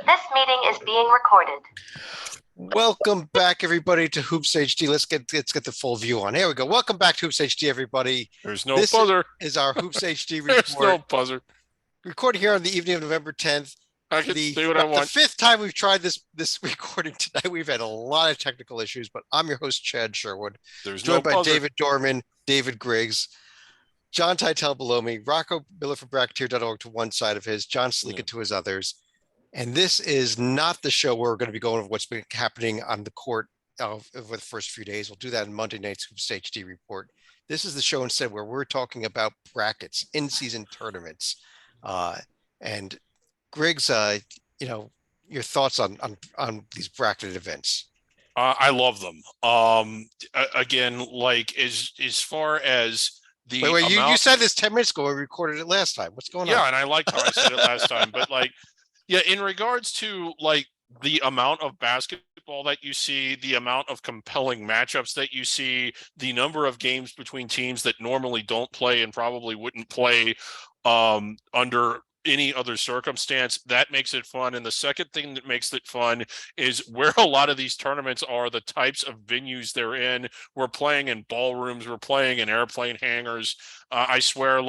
This meeting is being recorded. Welcome back, everybody, to Hoops HD. Let's get the full view on. Here we go. Welcome back to Hoops HD, everybody. There's no This buzzer. is our Hoops HD There's no report, buzzer. recorded here on the evening of November 10th. I can do what I The want. fifth time we've tried this recording tonight. We've had a lot of technical issues, but I'm your host, Chad Sherwood, There's no joined by buzzer. David Dorman, David Griggs, John Titel below me, Rocco Miller from Bracketeer.org to one side of his, John Sleeka to his others. And this is not the show where we're going to be going over what's been happening on the court over the first few days. We'll do that in Monday night's Hoops HD report. This is the show instead where we're talking about brackets, in-season tournaments. And Griggs, your thoughts on these bracketed events. I love them. Again, like as far as the wait, amount... you said this 10 minutes ago. We recorded it last time. What's going on? Yeah, and I liked how I said it last time. But in regards to the amount of basketball that you see, the amount of compelling matchups that you see, the number of games between teams that normally don't play and probably wouldn't play under any other circumstance, that makes it fun. And the second thing that makes it fun is where a lot of these tournaments are, the types of venues they're in. We're playing in ballrooms, we're playing in airplane hangars. I swear,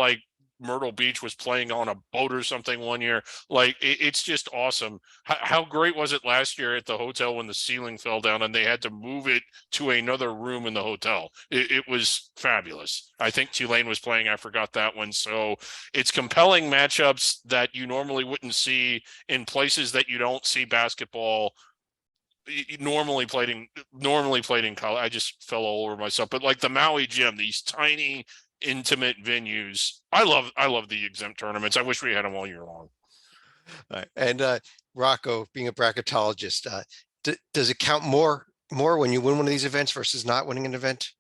Myrtle Beach was playing on a boat or something one year. It's just awesome. How great was it last year at the hotel when the ceiling fell down and they had to move it to another room in the hotel? It was fabulous. I think Tulane was playing. I forgot that one. So it's compelling matchups that you normally wouldn't see in places that you don't see basketball normally played in college. I just fell all over myself. But the Maui Gym, these tiny intimate venues. I love the exempt tournaments. I wish we had them all year long. All right. And Rocco, being a bracketologist, does it count more when you win one of these events versus not winning an event?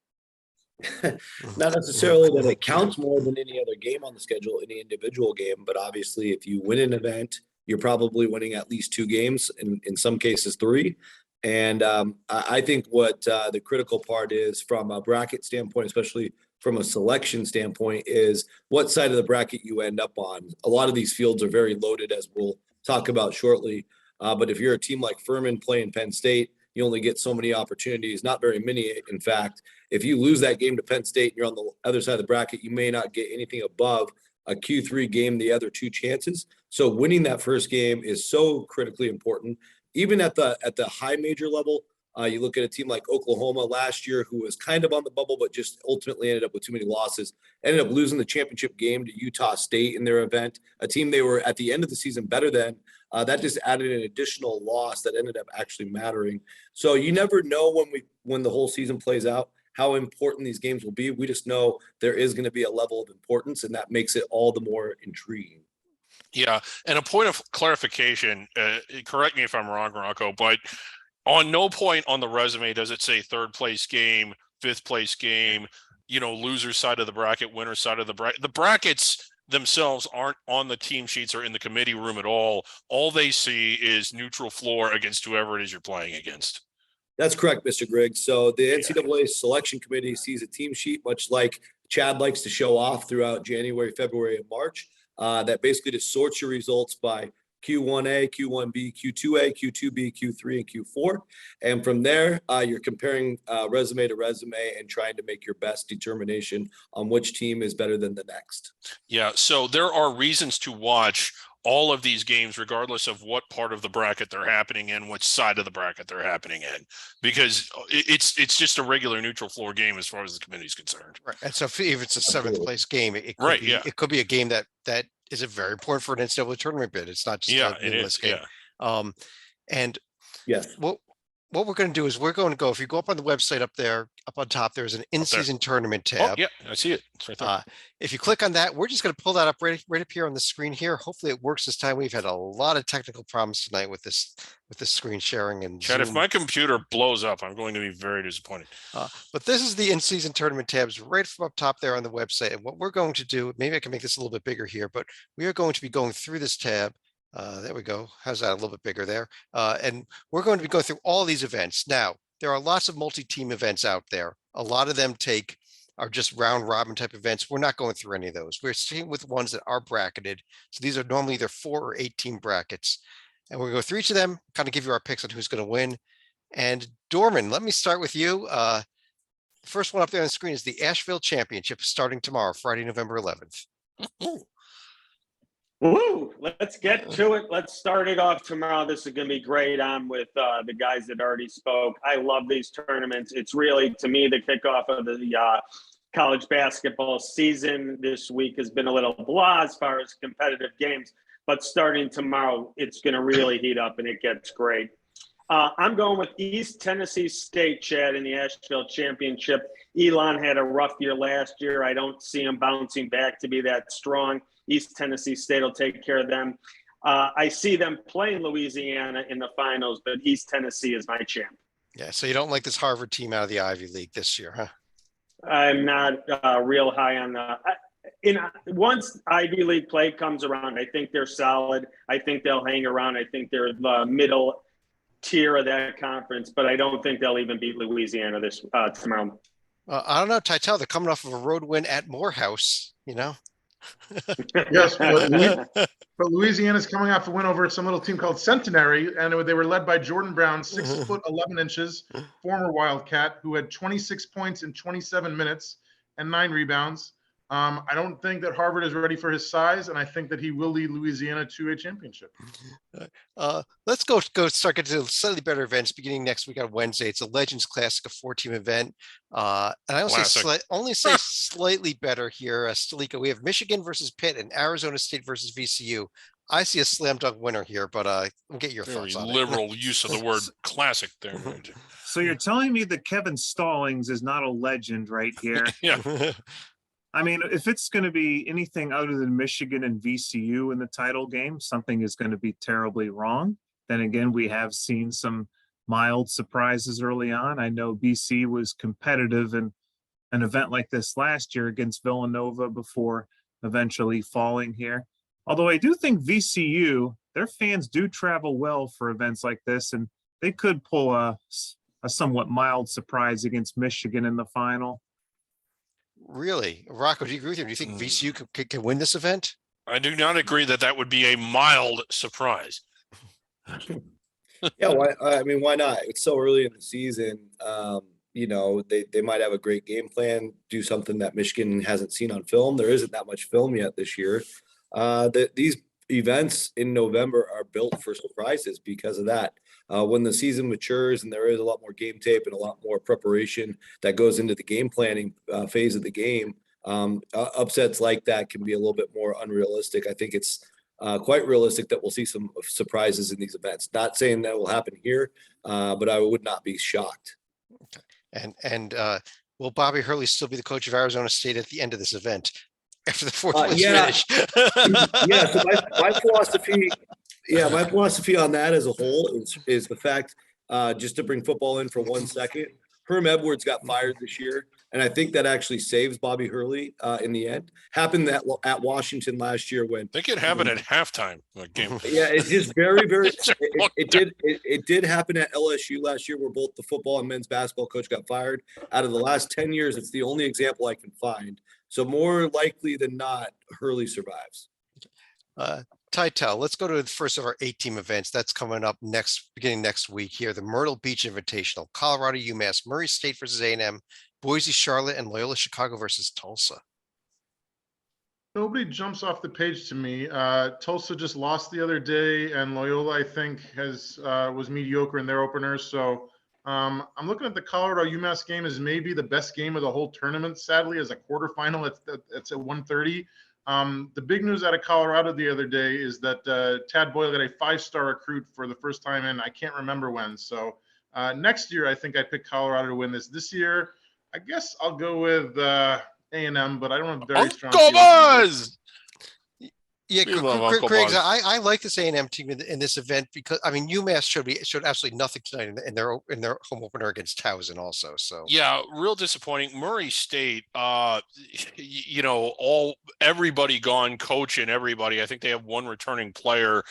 Not necessarily that it counts more than any other game on the schedule, any individual game, but obviously if you win an event, you're probably winning at least 2 games, in some cases 3. And I think what the critical part is from a bracket standpoint, especially from a selection standpoint, is what side of the bracket you end up on. A lot of these fields are very loaded, as we'll talk about shortly. But if you're a team like Furman playing Penn State, you only get so many opportunities, not very many, in fact. If you lose that game to Penn State and you're on the other side of the bracket, you may not get anything above a Q3 game the other 2 chances. So winning that first game is so critically important. Even at the high major level, you look at a team like Oklahoma last year, who was kind of on the bubble, but just ultimately ended up with too many losses, ended up losing the championship game to Utah State in their event, a team they were at the end of the season better than. That just added an additional loss that ended up actually mattering. So you never know when the whole season plays out how important these games will be. We just know there is going to be a level of importance, and that makes it all the more intriguing. Yeah, and a point of clarification, correct me if I'm wrong, Rocco, but on no point on the resume does it say 3rd place game, 5th place game, loser side of the bracket, winner side of the bracket. The brackets themselves aren't on the team sheets or in the committee room at all. All they see is neutral floor against whoever it is you're playing against. That's correct, Mr. Griggs. So the NCAA selection committee sees a team sheet, much like Chad likes to show off throughout January, February, and March, that basically just sorts your results by Q1A, Q1B, Q2A, Q2B, Q3, and Q4. And from there, you're comparing resume to resume and trying to make your best determination on which team is better than the next. Yeah, so there are reasons to watch all of these games, regardless of what part of the bracket they're happening in, which side of the bracket they're happening in, because it's just a regular neutral floor game as far as the committee is concerned. Right. And so if it's a 7th place game, it could be a game that is very important for an NCAA tournament bid. It's not just a meaningless game. Yeah. And yes, what we're going to do is we're going to go, if you go up on the website up there, up on top, there's an in-season tournament tab. Oh, yeah, I see it. It's right there. If you click on that, we're just going to pull that up right up here on the screen here. Hopefully it works this time. We've had a lot of technical problems tonight with this screen sharing and Chad, Zoom. if my computer blows up, I'm going to be very disappointed. But this is the in-season tournament tabs right from up top there on the website. And what we're going to do, maybe I can make this a little bit bigger here, but we are going to be going through this tab. There we go. How's that? A little bit bigger there. And we're going to be going through all these events. Now, there are lots of multi-team events out there. A lot of them are just round robin type events. We're not going through any of those. We're staying with ones that are bracketed. So these are normally either 4 or 8 team brackets. And we'll go through each of them, kind of give you our picks on who's going to win. And Dorman, let me start with you. The first one up there on the screen is the Asheville Championship starting tomorrow, Friday, November 11th. Woo! Let's get to it. Let's start it off tomorrow. This is going to be great. I'm with the guys that already spoke. I love these tournaments. It's really, to me, the kickoff of the college basketball season. This week has been a little blah as far as competitive games, but starting tomorrow, it's going to really heat up and it gets great. I'm going with East Tennessee State, Chad, in the Asheville Championship. Elon had a rough year last year. I don't see him bouncing back to be that strong. East Tennessee State will take care of them. I see them playing Louisiana in the finals, but East Tennessee is my champ. Yeah, so you don't like this Harvard team out of the Ivy League this year, huh? I'm not real high on the once Ivy League play comes around, I think they're solid. I think they'll hang around. I think they're the middle tier of that conference, but I don't think they'll even beat Louisiana this tomorrow. I don't know, Titel, they're coming off of a road win at Morehouse, you know? Yes, but Louisiana's coming off a win over some little team called Centenary, and they were led by Jordan Brown, 6'11", former Wildcat, who had 26 points in 27 minutes and 9 rebounds. I don't think that Harvard is ready for his size, and I think that he will lead Louisiana to a championship. Let's go start getting to slightly better events beginning next week on Wednesday. It's a Legends Classic, a 4-team event. And I only say slightly better here. Stalika, we have Michigan versus Pitt and Arizona State versus VCU. I see a slam dunk winner here, but I'll get your thoughts on it. Liberal use of the word classic there. So you're telling me that Kevin Stallings is not a legend right here? Yeah. I mean, if it's going to be anything other than Michigan and VCU in the title game, something is going to be terribly wrong. Then again, we have seen some mild surprises early on. I know BC was competitive in an event like this last year against Villanova before eventually falling here. Although I do think VCU, their fans do travel well for events like this, and they could pull a somewhat mild surprise against Michigan in the final. Really? Rocco, do you agree with him? Do you think VCU can win this event? I do not agree that that would be a mild surprise. Yeah, why not? It's so early in the season. They might have a great game plan, do something that Michigan hasn't seen on film. There isn't that much film yet this year. These events in November are built for surprises because of that. When the season matures and there is a lot more game tape and a lot more preparation that goes into the game planning phase of the game, upsets like that can be a little bit more unrealistic. I think it's quite realistic that we'll see some surprises in these events. Not saying that will happen here, but I would not be shocked. Okay. And will Bobby Hurley still be the coach of Arizona State at the end of this event after the fourth place finish? Yeah. So my philosophy on that as a whole is the fact, just to bring football in for 1 second, Herm Edwards got fired this year, and I think that actually saves Bobby Hurley in the end. Happened at Washington last year when I think it happened at halftime. Game. Yeah, it's just very, very. It did happen at LSU last year, where both the football and men's basketball coach got fired. Out of the last 10 years, it's the only example I can find. So more likely than not, Hurley survives. Titel, let's go to the first of our 8-team events. That's coming up beginning next week here. The Myrtle Beach Invitational, Colorado, UMass, Murray State versus A&M, Boise, Charlotte, and Loyola Chicago versus Tulsa. Nobody jumps off the page to me. Tulsa just lost the other day, and Loyola, I think, was mediocre in their opener. So I'm looking at the Colorado UMass game as maybe the best game of the whole tournament. Sadly, as a quarterfinal, it's at 1:30. The big news out of Colorado the other day is that Tad Boyle got a 5-star recruit for the first time in I can't remember when. So next year, I think I picked Colorado to win this. This year, I guess I'll go with A&M, but I don't have very strong feelings. Yeah, Griggs, I like this A&M team in this event because UMass showed absolutely nothing tonight in their home opener against Towson also. So yeah, real disappointing. Murray State, everybody gone, coach and everybody. I think they have one returning player.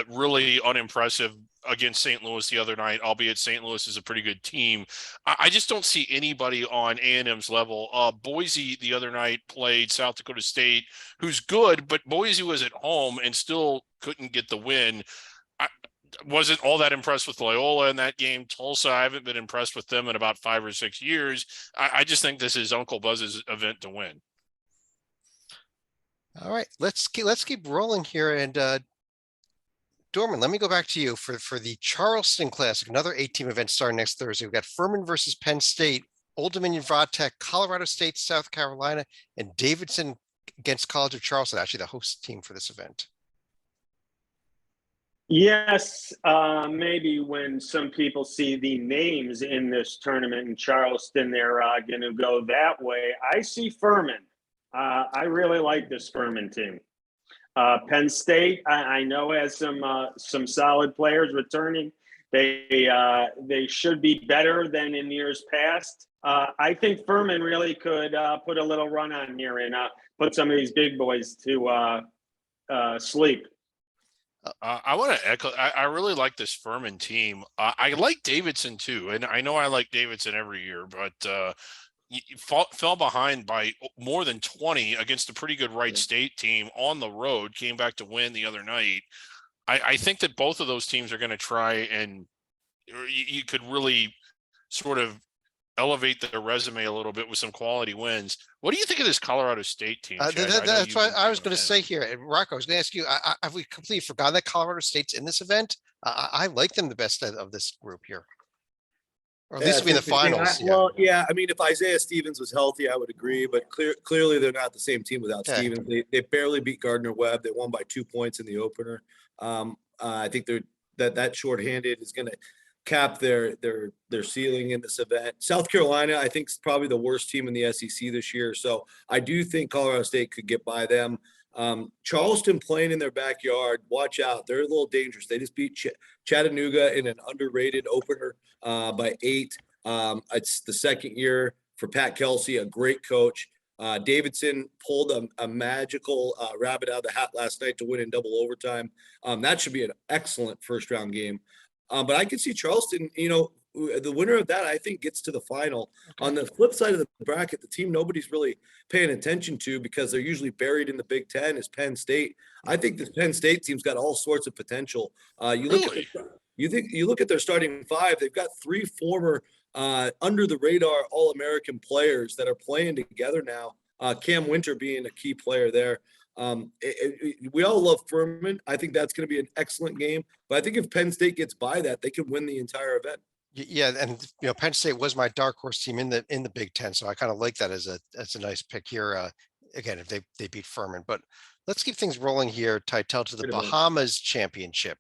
Really unimpressive against St. Louis the other night, albeit St. Louis is a pretty good team. I just don't see anybody on A&M's level. Boise the other night played South Dakota State, who's good, but Boise was at home and still couldn't get the win. wasn't all that impressed with Loyola in that game. Tulsa, I haven't been impressed with them in about 5 or 6 years. I just think this is Uncle Buzz's event to win. All right, let's keep rolling here. And Dorman, let me go back to you for the Charleston Classic, another 8-team event starting next Thursday. We've got Furman versus Penn State, Old Dominion Vodtech, Colorado State, South Carolina, and Davidson against College of Charleston, actually the host team for this event. Yes, maybe when some people see the names in this tournament in Charleston, they're going to go that way. I see Furman. I really like this Furman team. Penn State, I know, has some solid players returning. They should be better than in years past. I think Furman really could put a little run on here and put some of these big boys to sleep. I want to echo. I really like this Furman team. I like Davidson too, and I know I like Davidson every year, but fell behind by more than 20 against a pretty good Wright State team on the road. Came back to win the other night. I think that both of those teams are going to try, and you could really sort of elevate their resume a little bit with some quality wins. What do you think of this Colorado State team? That's what I was going to say here. And Rocco, I was going to ask you, have we completely forgotten that Colorado State's in this event? I like them the best of this group here. Or at least to be in the finals. Well, yeah, I mean, if Isaiah Stevens was healthy, I would agree, but clearly they're not the same team without Stevens. They barely beat Gardner-Webb. They won by 2 points in the opener. I think that shorthanded is going to cap their ceiling in this event. South Carolina, I think, is probably the worst team in the SEC this year. So I do think Colorado State could get by them. Charleston playing in their backyard, watch out. They're a little dangerous. They just beat Chattanooga in an underrated opener by 8. It's the second year for Pat Kelsey, a great coach. Davidson pulled a magical rabbit out of the hat last night to win in double overtime. That should be an excellent first-round game. But I could see Charleston, the winner of that, I think, gets to the final. Okay. On the flip side of the bracket, the team nobody's really paying attention to because they're usually buried in the Big Ten is Penn State. I think this Penn State team's got all sorts of potential. You look at their starting 5, they've got 3 former under the radar All-American players that are playing together now. Cam Winter being a key player there. We all love Furman. I think that's going to be an excellent game. But I think if Penn State gets by that, they can win the entire event. Yeah, and Penn State was my dark horse team in the Big Ten, so I kind of like that as a nice pick here. Again, if they beat Furman, but let's keep things rolling here. Title to the Bahamas Championship.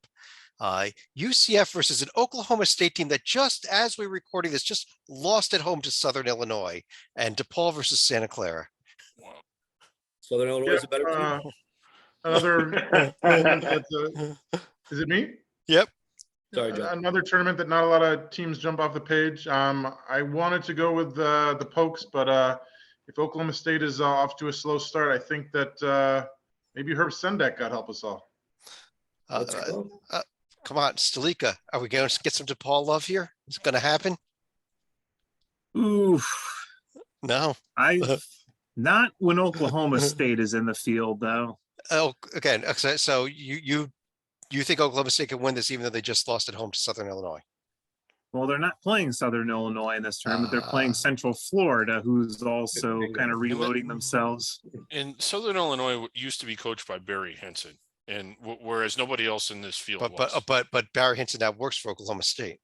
UCF versus an Oklahoma State team that just as we're recording this just lost at home to Southern Illinois, and DePaul versus Santa Clara. Southern Illinois is a better team. Another is it me? Yep. Sorry, John. Another tournament that not a lot of teams jump off the page. I wanted to go with the Pokes, but if Oklahoma State is off to a slow start, I think that maybe Herb Sendek got help us all. Come on, Stalika. Are we going to get some DePaul love here? Is it going to happen? Oof. No. Not when Oklahoma State is in the field, though. Oh, again. So you think Oklahoma State can win this, even though they just lost at home to Southern Illinois? Well, they're not playing Southern Illinois in this tournament. They're playing Central Florida, who's also kind of reloading themselves. And Southern Illinois used to be coached by Barry Henson, and whereas nobody else in this field was. But Barry Henson now works for Oklahoma State.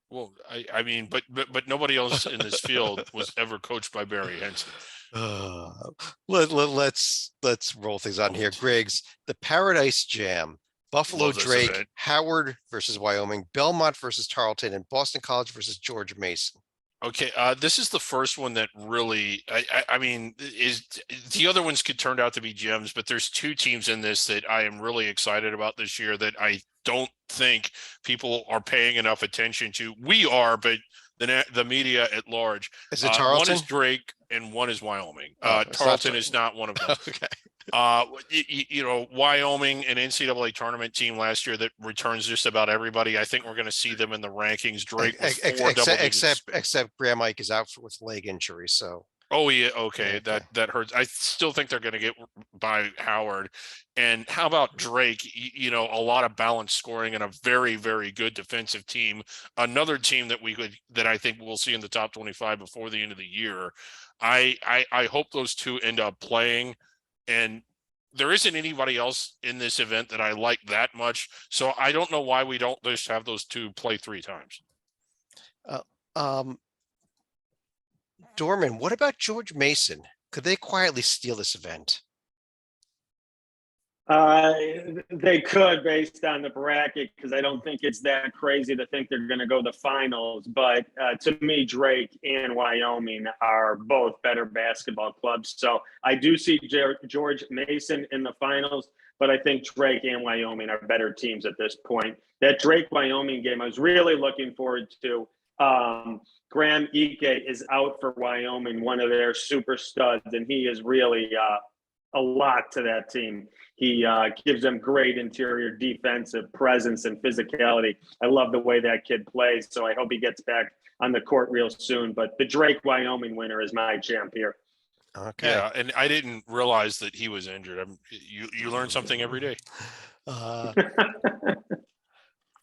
Well, I mean, but nobody else in this field was ever coached by Barry Henson. Let's roll things on here. Griggs, the Paradise Jam, Buffalo Drake, event. Howard versus Wyoming, Belmont versus Tarleton, and Boston College versus George Mason. Okay, this is the first one that really, I mean, is the other ones could turn out to be gems, but there's 2 teams in this that I am really excited about this year that I don't think people are paying enough attention to. We are, but the media at large. Is it Tarleton? One is Drake and one is Wyoming. Tarleton is not one of them. Okay. Wyoming, an NCAA tournament team last year that returns just about everybody. I think we're going to see them in the rankings. Drake, except Graham Ike is out with leg injury. So Oh yeah, okay. Okay. That hurts. I still think they're going to get by Howard. And how about Drake? You know, a lot of balanced scoring and a very, very good defensive team. Another team that I think we'll see in the top 25 before the end of the year. I hope those two end up playing. And there isn't anybody else in this event that I like that much. So I don't know why we don't just have those two play 3 times. Um, Dorman, what about George Mason? Could they quietly steal this event? They could, based on the bracket, because I don't think it's that crazy to think they're going to go the finals. But to me, Drake and Wyoming are both better basketball clubs. So I do see George Mason in the finals, but I think Drake and Wyoming are better teams at this point. That Drake-Wyoming game, I was really looking forward to. Graham Ike is out for Wyoming, one of their super studs, and he is really a lot to that team. He gives them great interior defensive presence and physicality. I love the way that kid plays, so I hope he gets back on the court real soon. But the Drake-Wyoming winner is my champ here. Okay. Yeah, and I didn't realize that he was injured. You learn something every day.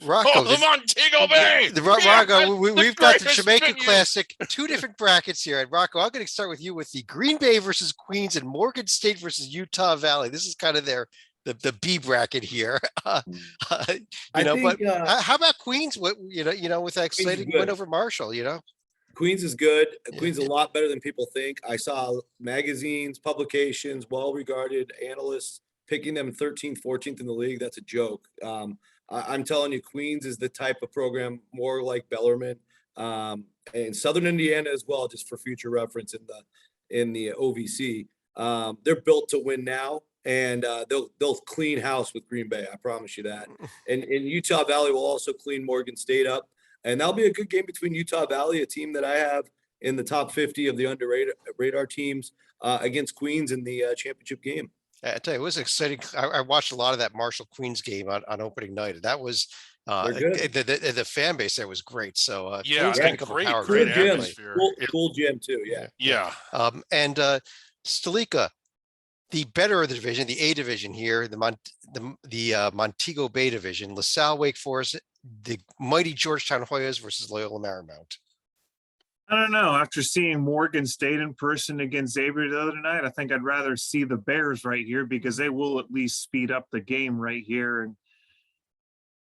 Rocco, the Montego Bay. Rocco, we've got the greatest Jamaican venue. Classic, 2 different brackets here. And Rocco, I'm going to start with you with the Green Bay versus Queens and Morgan State versus Utah Valley. This is kind of the B bracket here. How about Queens? What with that exciting win over Marshall, Queens is good. Queens is a lot better than people think. I saw magazines, publications, well-regarded analysts picking them 13th, 14th in the league. That's a joke. I'm telling you, Queens is the type of program more like Bellarmine, and Southern Indiana as well, just for future reference in the OVC. They're built to win now, and they'll clean house with Green Bay. I promise you that. And Utah Valley will also clean Morgan State up, and that'll be a good game between Utah Valley, a team that I have in the top 50 of the underrated radar teams, against Queens in the championship game. I tell you, it was exciting. I watched a lot of that Marshall Queens game on opening night, and that was the fan base there was great. So great atmosphere. Cool gym too. Yeah. And Stalika, the better of the division, the A division here, the Montego Bay division, LaSalle, Wake Forest, the mighty Georgetown Hoyas versus Loyola Marymount. I don't know. After seeing Morgan State in person against Xavier the other night, I think I'd rather see the Bears right here because they will at least speed up the game right here and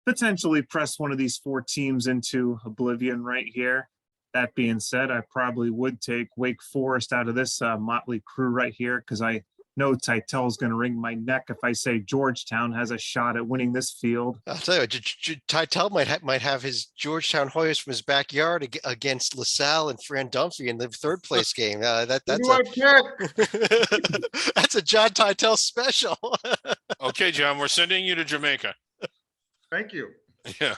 potentially press one of these 4 teams into oblivion right here. That being said, I probably would take Wake Forest out of this motley crew right here because I know Titel is going to wring my neck if I say Georgetown has a shot at winning this field. I'll tell you, Titel might have his Georgetown Hoyas from his backyard against LaSalle and Fran Dunphy in the 3rd place game. That's a John Titel special. Okay, John, we're sending you to Jamaica. Thank you. Yeah.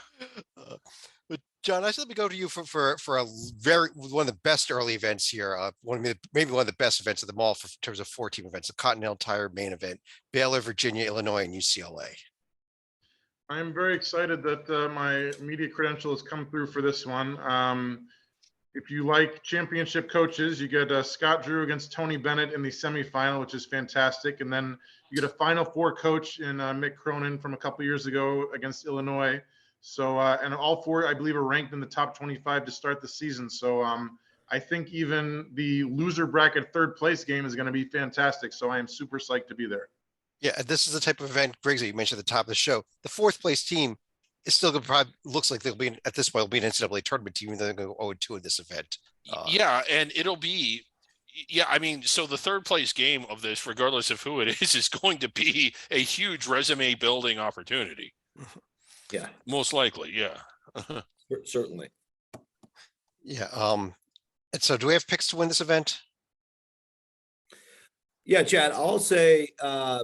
But John, let me go to you for one of the best early events here. Maybe one of the best events of them all in terms of 4-team events, the Continental Tire main event, Baylor, Virginia, Illinois, and UCLA. I'm very excited that my media credential has come through for this one. If you like championship coaches, you get Scott Drew against Tony Bennett in the semifinal, which is fantastic. And then you get a Final Four coach in Mick Cronin from a couple years ago against Illinois. So, and all 4, I believe, are ranked in the top 25 to start the season. So I think even the loser bracket 3rd place game is going to be fantastic. So I am super psyched to be there. Yeah, this is the type of event, Griggs, that you mentioned at the top of the show. The 4th place team is still going to probably looks like they'll be at this point. Will be an NCAA tournament team. They're going to go 0-2 in this event. Yeah, and it'll be. Yeah, I mean, so the 3rd place game of this, regardless of who it is going to be a huge resume building opportunity. Yeah, most likely. Yeah, certainly. Yeah. And so, do we have picks to win this event? Yeah, Chad, I'll say, all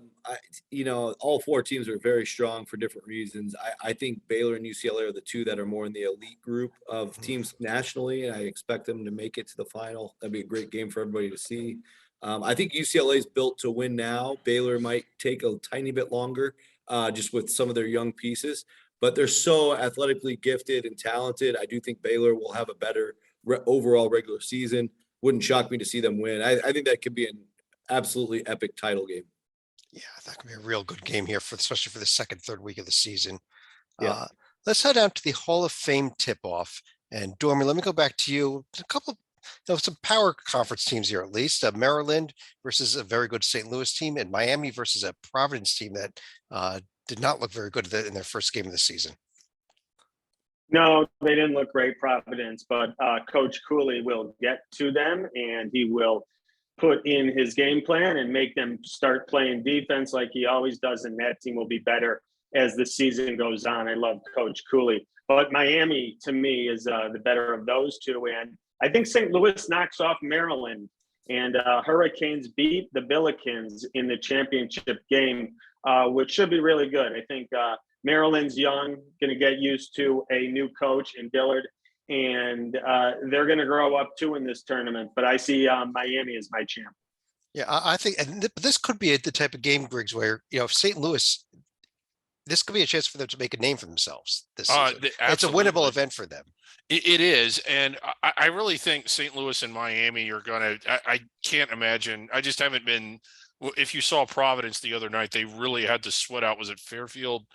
4 teams are very strong for different reasons. I think Baylor and UCLA are the 2 that are more in the elite group of teams nationally, and I expect them to make it to the final. That'd be a great game for everybody to see. I think UCLA is built to win now. Baylor might take a tiny bit longer, just with some of their young pieces, but they're so athletically gifted and talented. I do think Baylor will have a better overall regular season. wouldn't shock me to see them win. I think that could be an absolutely epic title game. Yeah, that could be a real good game here especially for the second, third week of the season. Yeah. Let's head out to the Hall of Fame tip-off. And Dormy, let me go back to you. A couple some power conference teams here, at least. Maryland versus a very good St. Louis team, and Miami versus a Providence team that did not look very good in their first game of the season. No, they didn't look great, Providence, but Coach Cooley will get to them, and he will put in his game plan and make them start playing defense like he always does, and that team will be better as the season goes on. I love Coach Cooley. But Miami, to me, is the better of those two. And I think St. Louis knocks off Maryland, and Hurricanes beat the Billikens in the championship game, which should be really good. I think Maryland's young, going to get used to a new coach in Dillard, and they're going to grow up too in this tournament. But I see Miami as my champ. Yeah, I think, and this could be the type of game, Griggs, where, if St. Louis, this could be a chance for them to make a name for themselves this season. It's a winnable event for them. It is. And I really think St. Louis and Miami are going to, I can't imagine. I just haven't been, if you saw Providence the other night, they really had to sweat out. Was it Fairfield?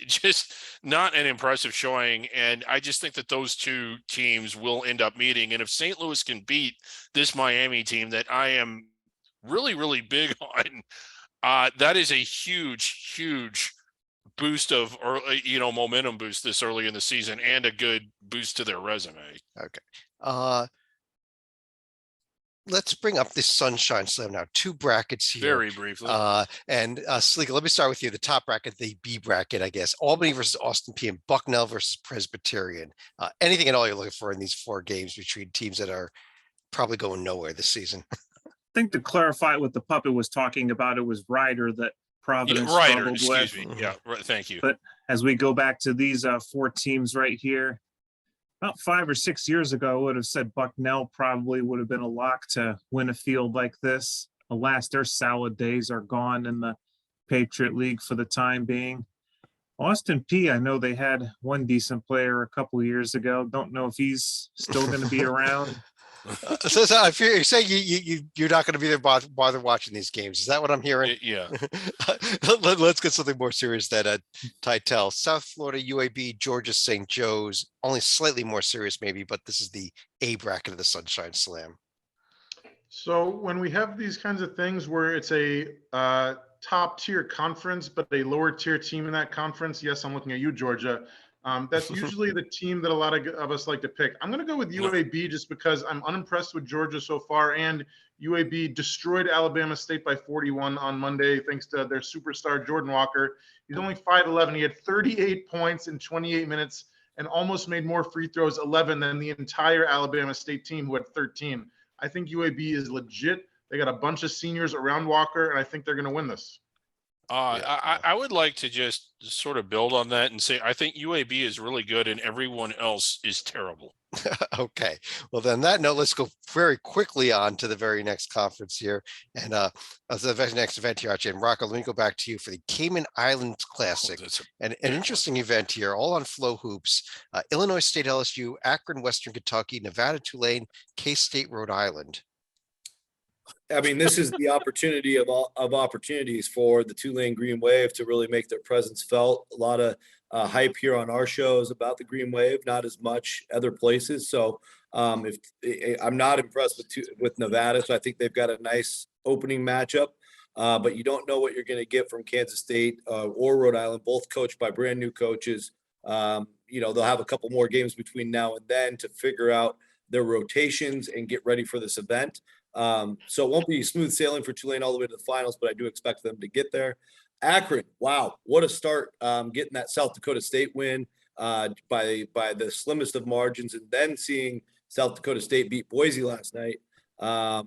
Just not an impressive showing. And I just think that those two teams will end up meeting. And if St. Louis can beat this Miami team that I am really, really big on, that is a huge boost of, or momentum boost this early in the season, and a good boost to their resume. Okay. Let's bring up this Sunshine Slam now. 2 brackets here. Very briefly. And Salika, let me start with you. The top bracket, the B bracket, I guess. Albany versus Austin P and Bucknell versus Presbyterian. Anything at all you're looking for in these 4 games between teams that are probably going nowhere this season? I think to clarify what the puppet was talking about, it was Ryder that Providence Ryder, struggled with. excuse me. Yeah, right, thank you. But as we go back to these 4 teams right here, about 5 or 6 years ago, I would have said Bucknell probably would have been a lock to win a field like this. Alas, their salad days are gone in the Patriot League for the time being. Austin P, I know they had one decent player a couple of years ago. Don't know if he's still going to be around. So if you're saying you're not going to be there bother watching these games, is that what I'm hearing? Yeah. Let's get something more serious then. Titel, South Florida, UAB, Georgia, St. Joe's, only slightly more serious maybe, but this is the A bracket of the Sunshine Slam. So when we have these kinds of things where it's a top tier conference, but a lower tier team in that conference, yes, I'm looking at you, Georgia. That's usually the team that a lot of us like to pick. I'm going to go with UAB just because I'm unimpressed with Georgia so far, and UAB destroyed Alabama State by 41 on Monday thanks to their superstar Jordan Walker. He's only 5'11". He had 38 points in 28 minutes and almost made more free throws, 11, than the entire Alabama State team, who had 13. I think UAB is legit. They got a bunch of seniors around Walker, and I think they're going to win this. I would like to just sort of build on that and say I think UAB is really good and everyone else is terrible. Okay. Well, then that note, let's go very quickly on to the very next conference here. And the next event here, actually. And Rocco, let me go back to you for the Cayman Islands Classic. And an interesting event here, all on Flow Hoops. Illinois State LSU, Akron, Western Kentucky, Nevada, Tulane, K-State, Rhode Island. I mean, this is the opportunity of opportunities for the Tulane Green Wave to really make their presence felt. A lot of hype here on our shows about the Green Wave, not as much other places. So if I'm not impressed with Nevada, so I think they've got a nice opening matchup. But you don't know what you're going to get from Kansas State or Rhode Island, both coached by brand new coaches. They'll have a couple more games between now and then to figure out their rotations and get ready for this event. So it won't be smooth sailing for Tulane all the way to the finals, but I do expect them to get there. Akron, wow, what a start, getting that South Dakota State win by the slimmest of margins, and then seeing South Dakota State beat Boise last night. LSU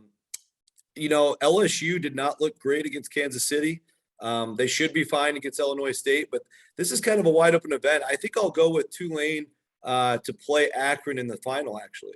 did not look great against Kansas City. They should be fine against Illinois State, but this is kind of a wide open event. I think I'll go with Tulane to play Akron in the final, actually.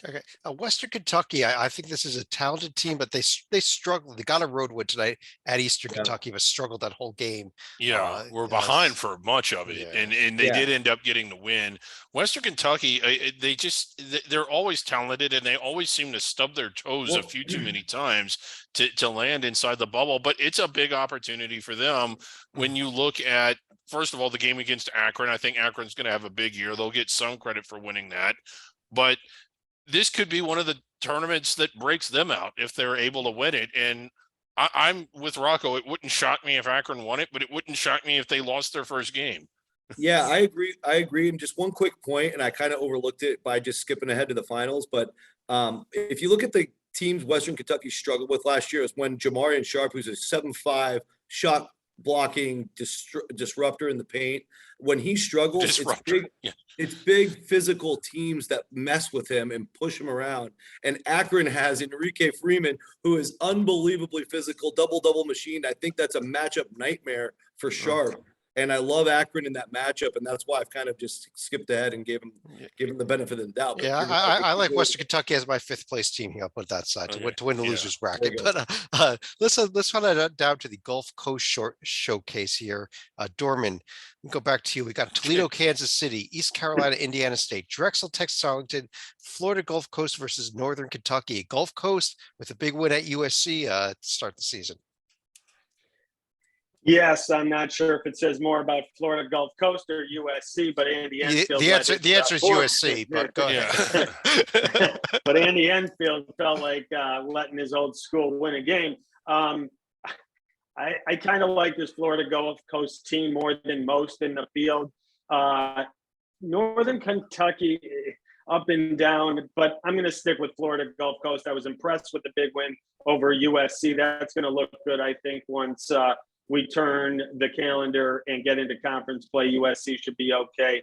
Okay. Western Kentucky, I think this is a talented team, but they struggled. They got a road win tonight at Eastern Yeah. Kentucky, but struggled that whole game. Yeah, we're behind Yes. for much of it, Yeah. and they Yeah. did end up getting the win. Western Kentucky, they're always talented, and they always seem to stub their toes a Well, few too many times to land inside the bubble. But it's a big opportunity for them when you look at, first of all, the game against Akron. I think Akron's going to have a big year. They'll get some credit for winning that, but this could be one of the tournaments that breaks them out if they're able to win it. And I'm with Rocco. It wouldn't shock me if Akron won it, but it wouldn't shock me if they lost their first game. Yeah, I agree. I agree. And just one quick point, and I kind of overlooked it by just skipping ahead to the finals. But if you look at the teams Western Kentucky struggled with last year, is when Jamarian Sharp, who's a 7'5" shot blocking disruptor in the paint, when he struggles, Disruptor. it's big physical teams that mess with him and push him around. And Akron has Enrique Freeman, who is unbelievably physical, double machine. I think that's a matchup nightmare for Sharp. And I love Akron in that matchup, and that's why I've kind of just skipped ahead and gave him the benefit of the doubt. But Yeah, you're right. I like Western Kentucky as my fifth place team here. I'll put that side Okay. to win the Yeah. losers There bracket. you go. But let's run it down to the Gulf Coast showcase here. Dorman, we go back to you. We got Toledo, Kansas City, East Carolina, Indiana State, Drexel, Texas, Arlington, Florida Gulf Coast versus Northern Kentucky. Gulf Coast with a big win at USC to start the season. Yes, I'm not sure if it says more about Florida Gulf Coast or USC, but Andy Enfield. The answer is USC, but go ahead. Yeah. But Andy Enfield felt like letting his old school win a game. I kind of like this Florida Gulf Coast team more than most in the field. Northern Kentucky up and down, but I'm going to stick with Florida Gulf Coast. I was impressed with the big win over USC. That's going to look good, I think, once we turn the calendar and get into conference play. USC should be okay.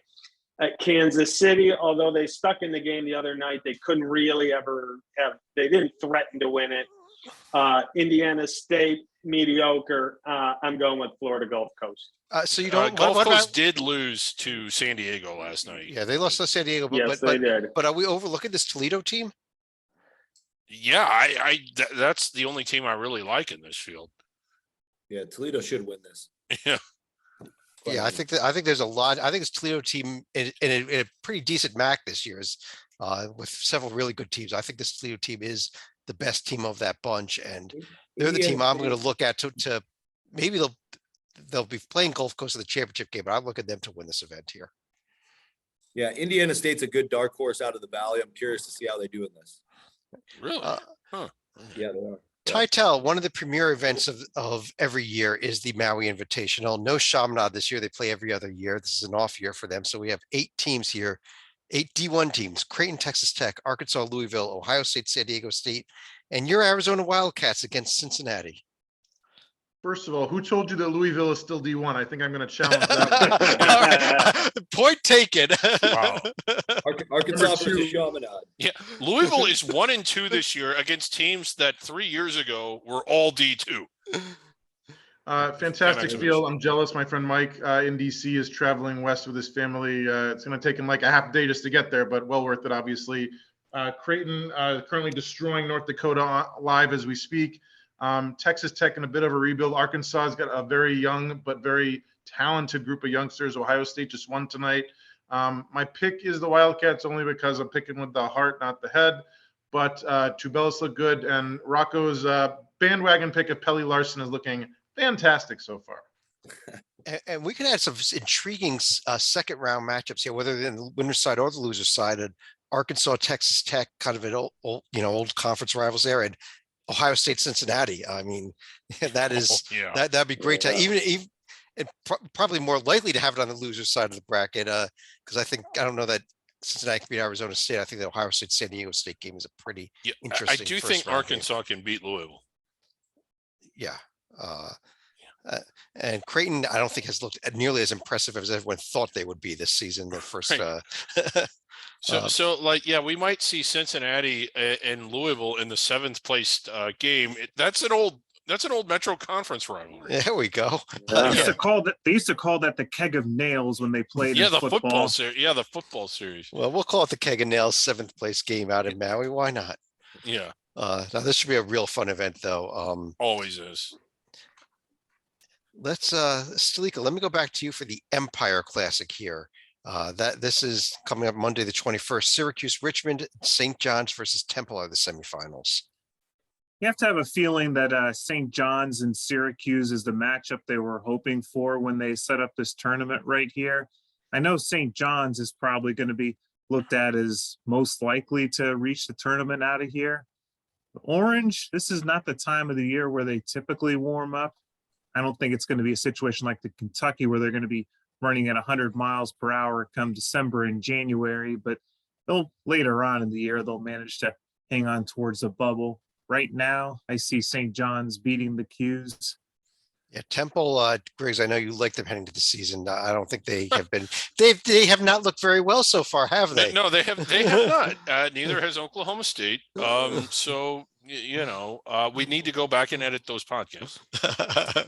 At Kansas City, although they stuck in the game the other night, they couldn't really they didn't threaten to win it. Indiana State, mediocre. I'm going with Florida Gulf Coast. So you don't. Gulf what Coast about, did lose to San Diego last night. yeah, they lost to San Diego, Yes, they did. but are we overlooking this Toledo team? Yeah, that's the only team I really like in this field. Yeah, Toledo should win this. Yeah. Yeah, I think there's a lot. I think this Toledo team in a pretty decent MAC this year is with several really good teams. I think this Toledo team is the best team of that bunch, and they're the team I'm going to look at to maybe they'll be playing Gulf Coast in the championship game, but I look at them to win this event here. Yeah, Indiana State's a good dark horse out of the Valley. I'm curious to see how they do in this. Really? Yeah, they are. Titel, one of the premier events of every year is the Maui Invitational. No Chaminade this year. They play every other year. This is an off year for them. So we have 8 teams here, 8 D1 teams: Creighton, Texas Tech, Arkansas, Louisville, Ohio State, San Diego State, and your Arizona Wildcats against Cincinnati. First of all, who told you that Louisville is still D1? I think I'm going to challenge that. Point taken. Wow. Arkansas Number 2. versus Chaminade. Yeah, Louisville is 1-2 this year against teams that 3 years ago were all D2. Fantastic field. I'm jealous. My friend Mike in DC is traveling west with his family. It's going to take him like a half day just to get there, but well worth it, obviously. Creighton currently destroying North Dakota live as we speak. Texas Tech in a bit of a rebuild. Arkansas has got a very young but very talented group of youngsters. Ohio State just won tonight. My pick is the Wildcats only because I'm picking with the heart, not the head. But Tubelis look good, and Rocco's bandwagon pick of Pelly Larson is looking fantastic so far. And we can add some intriguing second round matchups here, whether in the winner's side or the loser's side. And Arkansas, Texas Tech, kind of an old conference rivals there, and Ohio State, Cincinnati. I mean, that is that'd be great to even and probably more likely to have it on the loser side of the bracket. Because I don't know that Cincinnati can beat Arizona State. I think the Ohio State San Diego State game is a pretty interesting. I do think Arkansas can beat Louisville. Yeah. And Creighton, I don't think has looked nearly as impressive as everyone thought they would be this season. Their first. So we might see Cincinnati and Louisville in the 7th place game. That's an old That's an old Metro Conference rivalry. There we go. They used Yeah. to call that. They used to call that the keg of nails when they played Yeah, in the football. football series. Yeah, the football series. Well, we'll call it the Keg and Nails 7th place game out in Maui. Why not? Yeah, Now this should be a real fun event though. always is. Let's Stalika, let me go back to you for the Empire Classic here. That this is coming up Monday the 21st. Syracuse, Richmond, St. John's versus Temple are the semifinals. You have to have a feeling that St. John's and Syracuse is the matchup they were hoping for when they set up this tournament right here. I know St. John's is probably going to be looked at as most likely to reach the tournament out of here. Orange, this is not the time of the year where they typically warm up. I don't think it's going to be a situation like the Kentucky where they're going to be running at 100 miles per hour come December and January, but they'll later on in the year, they'll manage to hang on towards the bubble. Right now, I see St. John's beating the Qs. Yeah, Temple, Griggs, I know you like them heading to the season. I don't think they have been, they have not looked very well so far, have they? No, they have not. Neither has Oklahoma State. So we need to go back and edit those podcasts.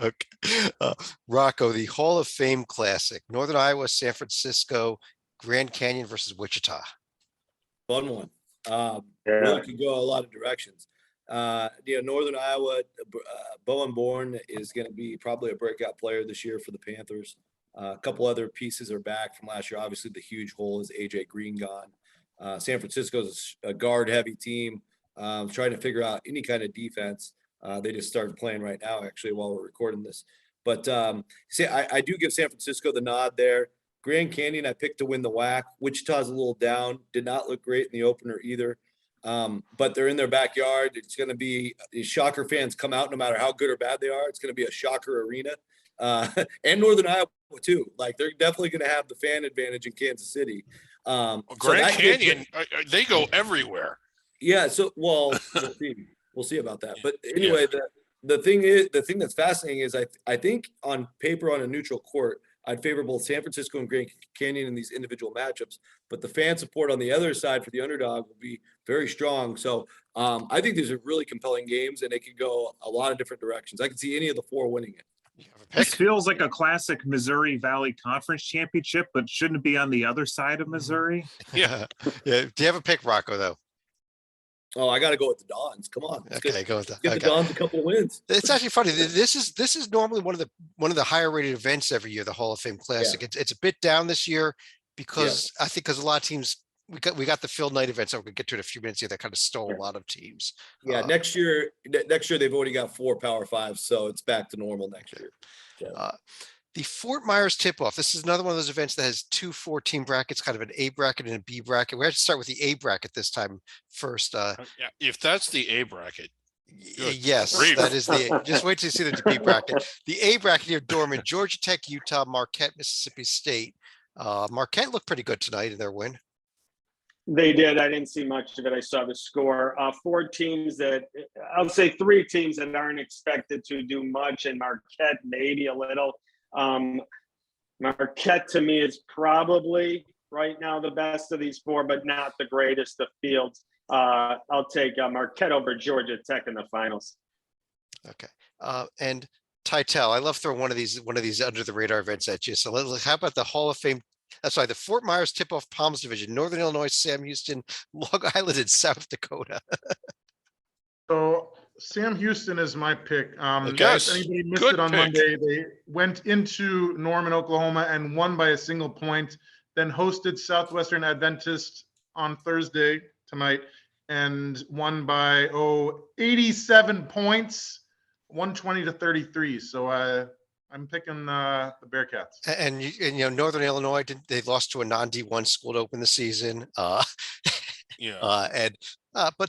Okay. Rocco, the Hall of Fame Classic, Northern Iowa, San Francisco, Grand Canyon versus Wichita. Fun one. Really could go a lot of directions. Northern Iowa, Bowen Bourne is going to be probably a breakout player this year for the Panthers. A couple other pieces are back from last year. Obviously, the huge hole is AJ Green gone. San Francisco's a guard-heavy team, trying to figure out any kind of defense. They just started playing right now, actually, while we're recording this. But I do give San Francisco the nod there. Grand Canyon, I picked to win the WAC. Wichita's a little down. Did not look great in the opener either. But they're in their backyard. It's going to be Shocker fans come out no matter how good or bad they are. It's going to be a Shocker arena. And Northern Iowa too. Like they're definitely going to have the fan advantage in Kansas City. Grand Canyon, they go everywhere. Yeah. So, well, we'll see about that. But anyway, the thing that's fascinating is I think on paper on a neutral court, I'd favor both San Francisco and Grand Canyon in these individual matchups, but the fan support on the other side for the underdog will be very strong. So I think these are really compelling games, and it could go a lot of different directions. I could see any of the four winning it. This feels like a classic Missouri Valley Conference championship, but shouldn't it be on the other side of Missouri? Yeah. Do you have a pick, Rocco, though? Oh, I got to go with the Dons. Come on. Okay, go with Get the Dons a couple of wins. It's actually funny. This is normally one of the higher rated events every year, the Hall of Fame Classic. Yeah. It's a bit down this year because I think because a lot of teams we got the Phil Knight event, so we're gonna get to it in a few minutes here. That kind of stole a lot of teams. Yeah, next year they've already got 4 Power Fives, so it's back to normal next year. Yeah. The Fort Myers tip-off. This is another one of those events that has 2 4-team brackets, kind of an A bracket and a B bracket. We have to start with the A bracket this time first. If that's the A bracket. Yes, grief. that is the. Just wait till you see the B bracket. The A bracket here: Dorman, Georgia Tech, Utah, Marquette, Mississippi State. Marquette looked pretty good tonight in their win. They did. I didn't see much of it. I saw the score. 4 teams that I'll say 3 teams that aren't expected to do much, and Marquette maybe a little. Marquette to me is probably right now the best of these 4, but not the greatest of fields. I'll take Marquette over Georgia Tech in the finals. Okay. And Titel, I love throwing one of these under the radar events at you. So how about the Hall of Fame? The Fort Myers tip-off Palms Division, Northern Illinois, Sam Houston, Long Island, and South Dakota. So Sam Houston is my pick. Yes. If anybody missed Good it on pick. Monday, they went into Norman, Oklahoma and won by a single point, then hosted Southwestern Adventist on Thursday tonight and won by 87 points, 120-33. So I'm picking the Bearcats. And Northern Illinois, they lost to a non-D1 school to open the season. But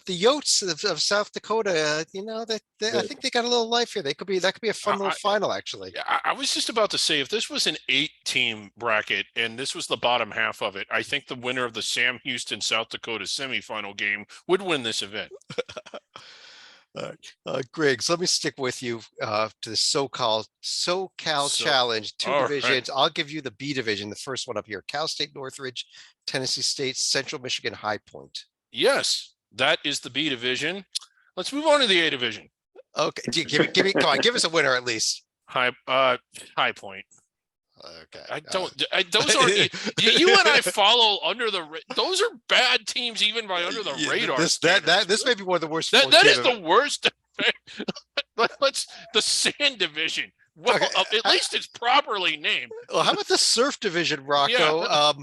the Yotes of South Dakota, I think they got a little life here. That could be a fun little final, actually. I was just about to say, if this was an 8-team bracket and this was the bottom half of it, I think the winner of the Sam Houston South Dakota semifinal game would win this event. All right. Griggs, let me stick with you to the SoCal Challenge, 2 divisions. Right. I'll give you the B division, the first one up here: Cal State Northridge, Tennessee State, Central Michigan High Point. Yes, that is the B division. Let's move on to the A division. Okay, give me, come on, give us a winner at least. High Point. Okay. Those aren't you and I follow under the. Those are bad teams, even by under the radar. This may be one of the worst. That is the worst. Let's the Sand Division. Well, Okay. at least it's properly named. Well, how about the Surf Division, Rocco?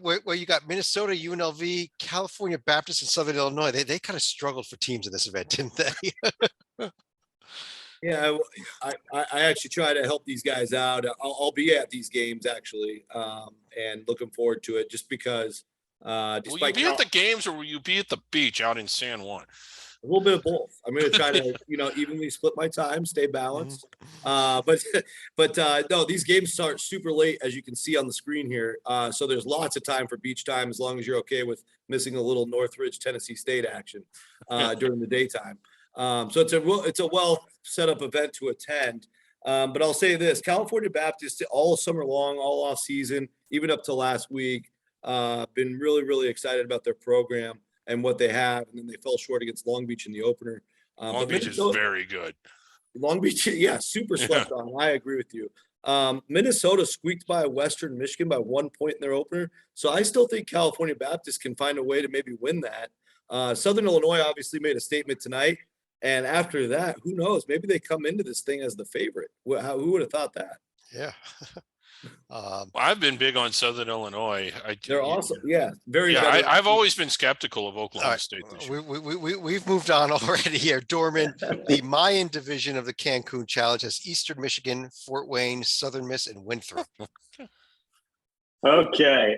Where you got Minnesota, UNLV, California Baptist, and Southern Illinois. They kind of struggled for teams in this event, didn't they? Yeah, I actually try to help these guys out. I'll be at these games actually, and looking forward to it. Just because, will you be at the games or will you be at the beach out in San Juan? A little bit of both. I'm going to try to, evenly split my time, stay balanced. But no, these games start super late, as you can see on the screen here. So there's lots of time for beach time, as long as you're okay with missing a little Northridge, Tennessee State action during the daytime. So it's a well set up event to attend. But I'll say this: California Baptist all summer long, all off season, even up to last week, been really, really excited about their program and what they have. And then they fell short against Long Beach in the opener. Long Beach is very good. Long Beach, yeah, super slept on. I agree with you. Minnesota squeaked by Western Michigan by 1 point in their opener. So I still think California Baptist can find a way to maybe win that. Southern Illinois obviously made a statement tonight. And after that, who knows? Maybe they come into this thing as the favorite. Who would have thought that? Yeah. I've been big on Southern Illinois. They're awesome. Yeah, very. Yeah, I've always been skeptical of Oklahoma State this year. We've moved on already here. Dorman, the Mayan division of the Cancun Challenge has Eastern Michigan, Fort Wayne, Southern Miss, and Winthrop. Okay.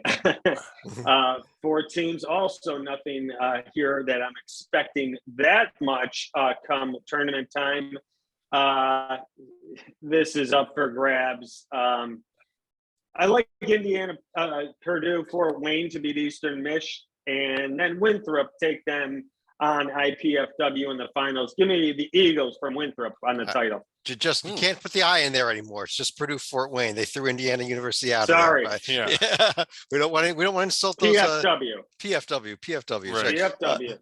4 teams. Also nothing here that I'm expecting that much come tournament time. This is up for grabs. I like Indiana, Purdue, Fort Wayne to beat Eastern Mich, and then Winthrop take them on IPFW in the finals. Give me the Eagles from Winthrop on the title. You can't put the I in there anymore. It's just Purdue, Fort Wayne. They threw Indiana University out. Sorry. Of there, yeah. We don't want to insult those. PFW. PFW. Right. PFW.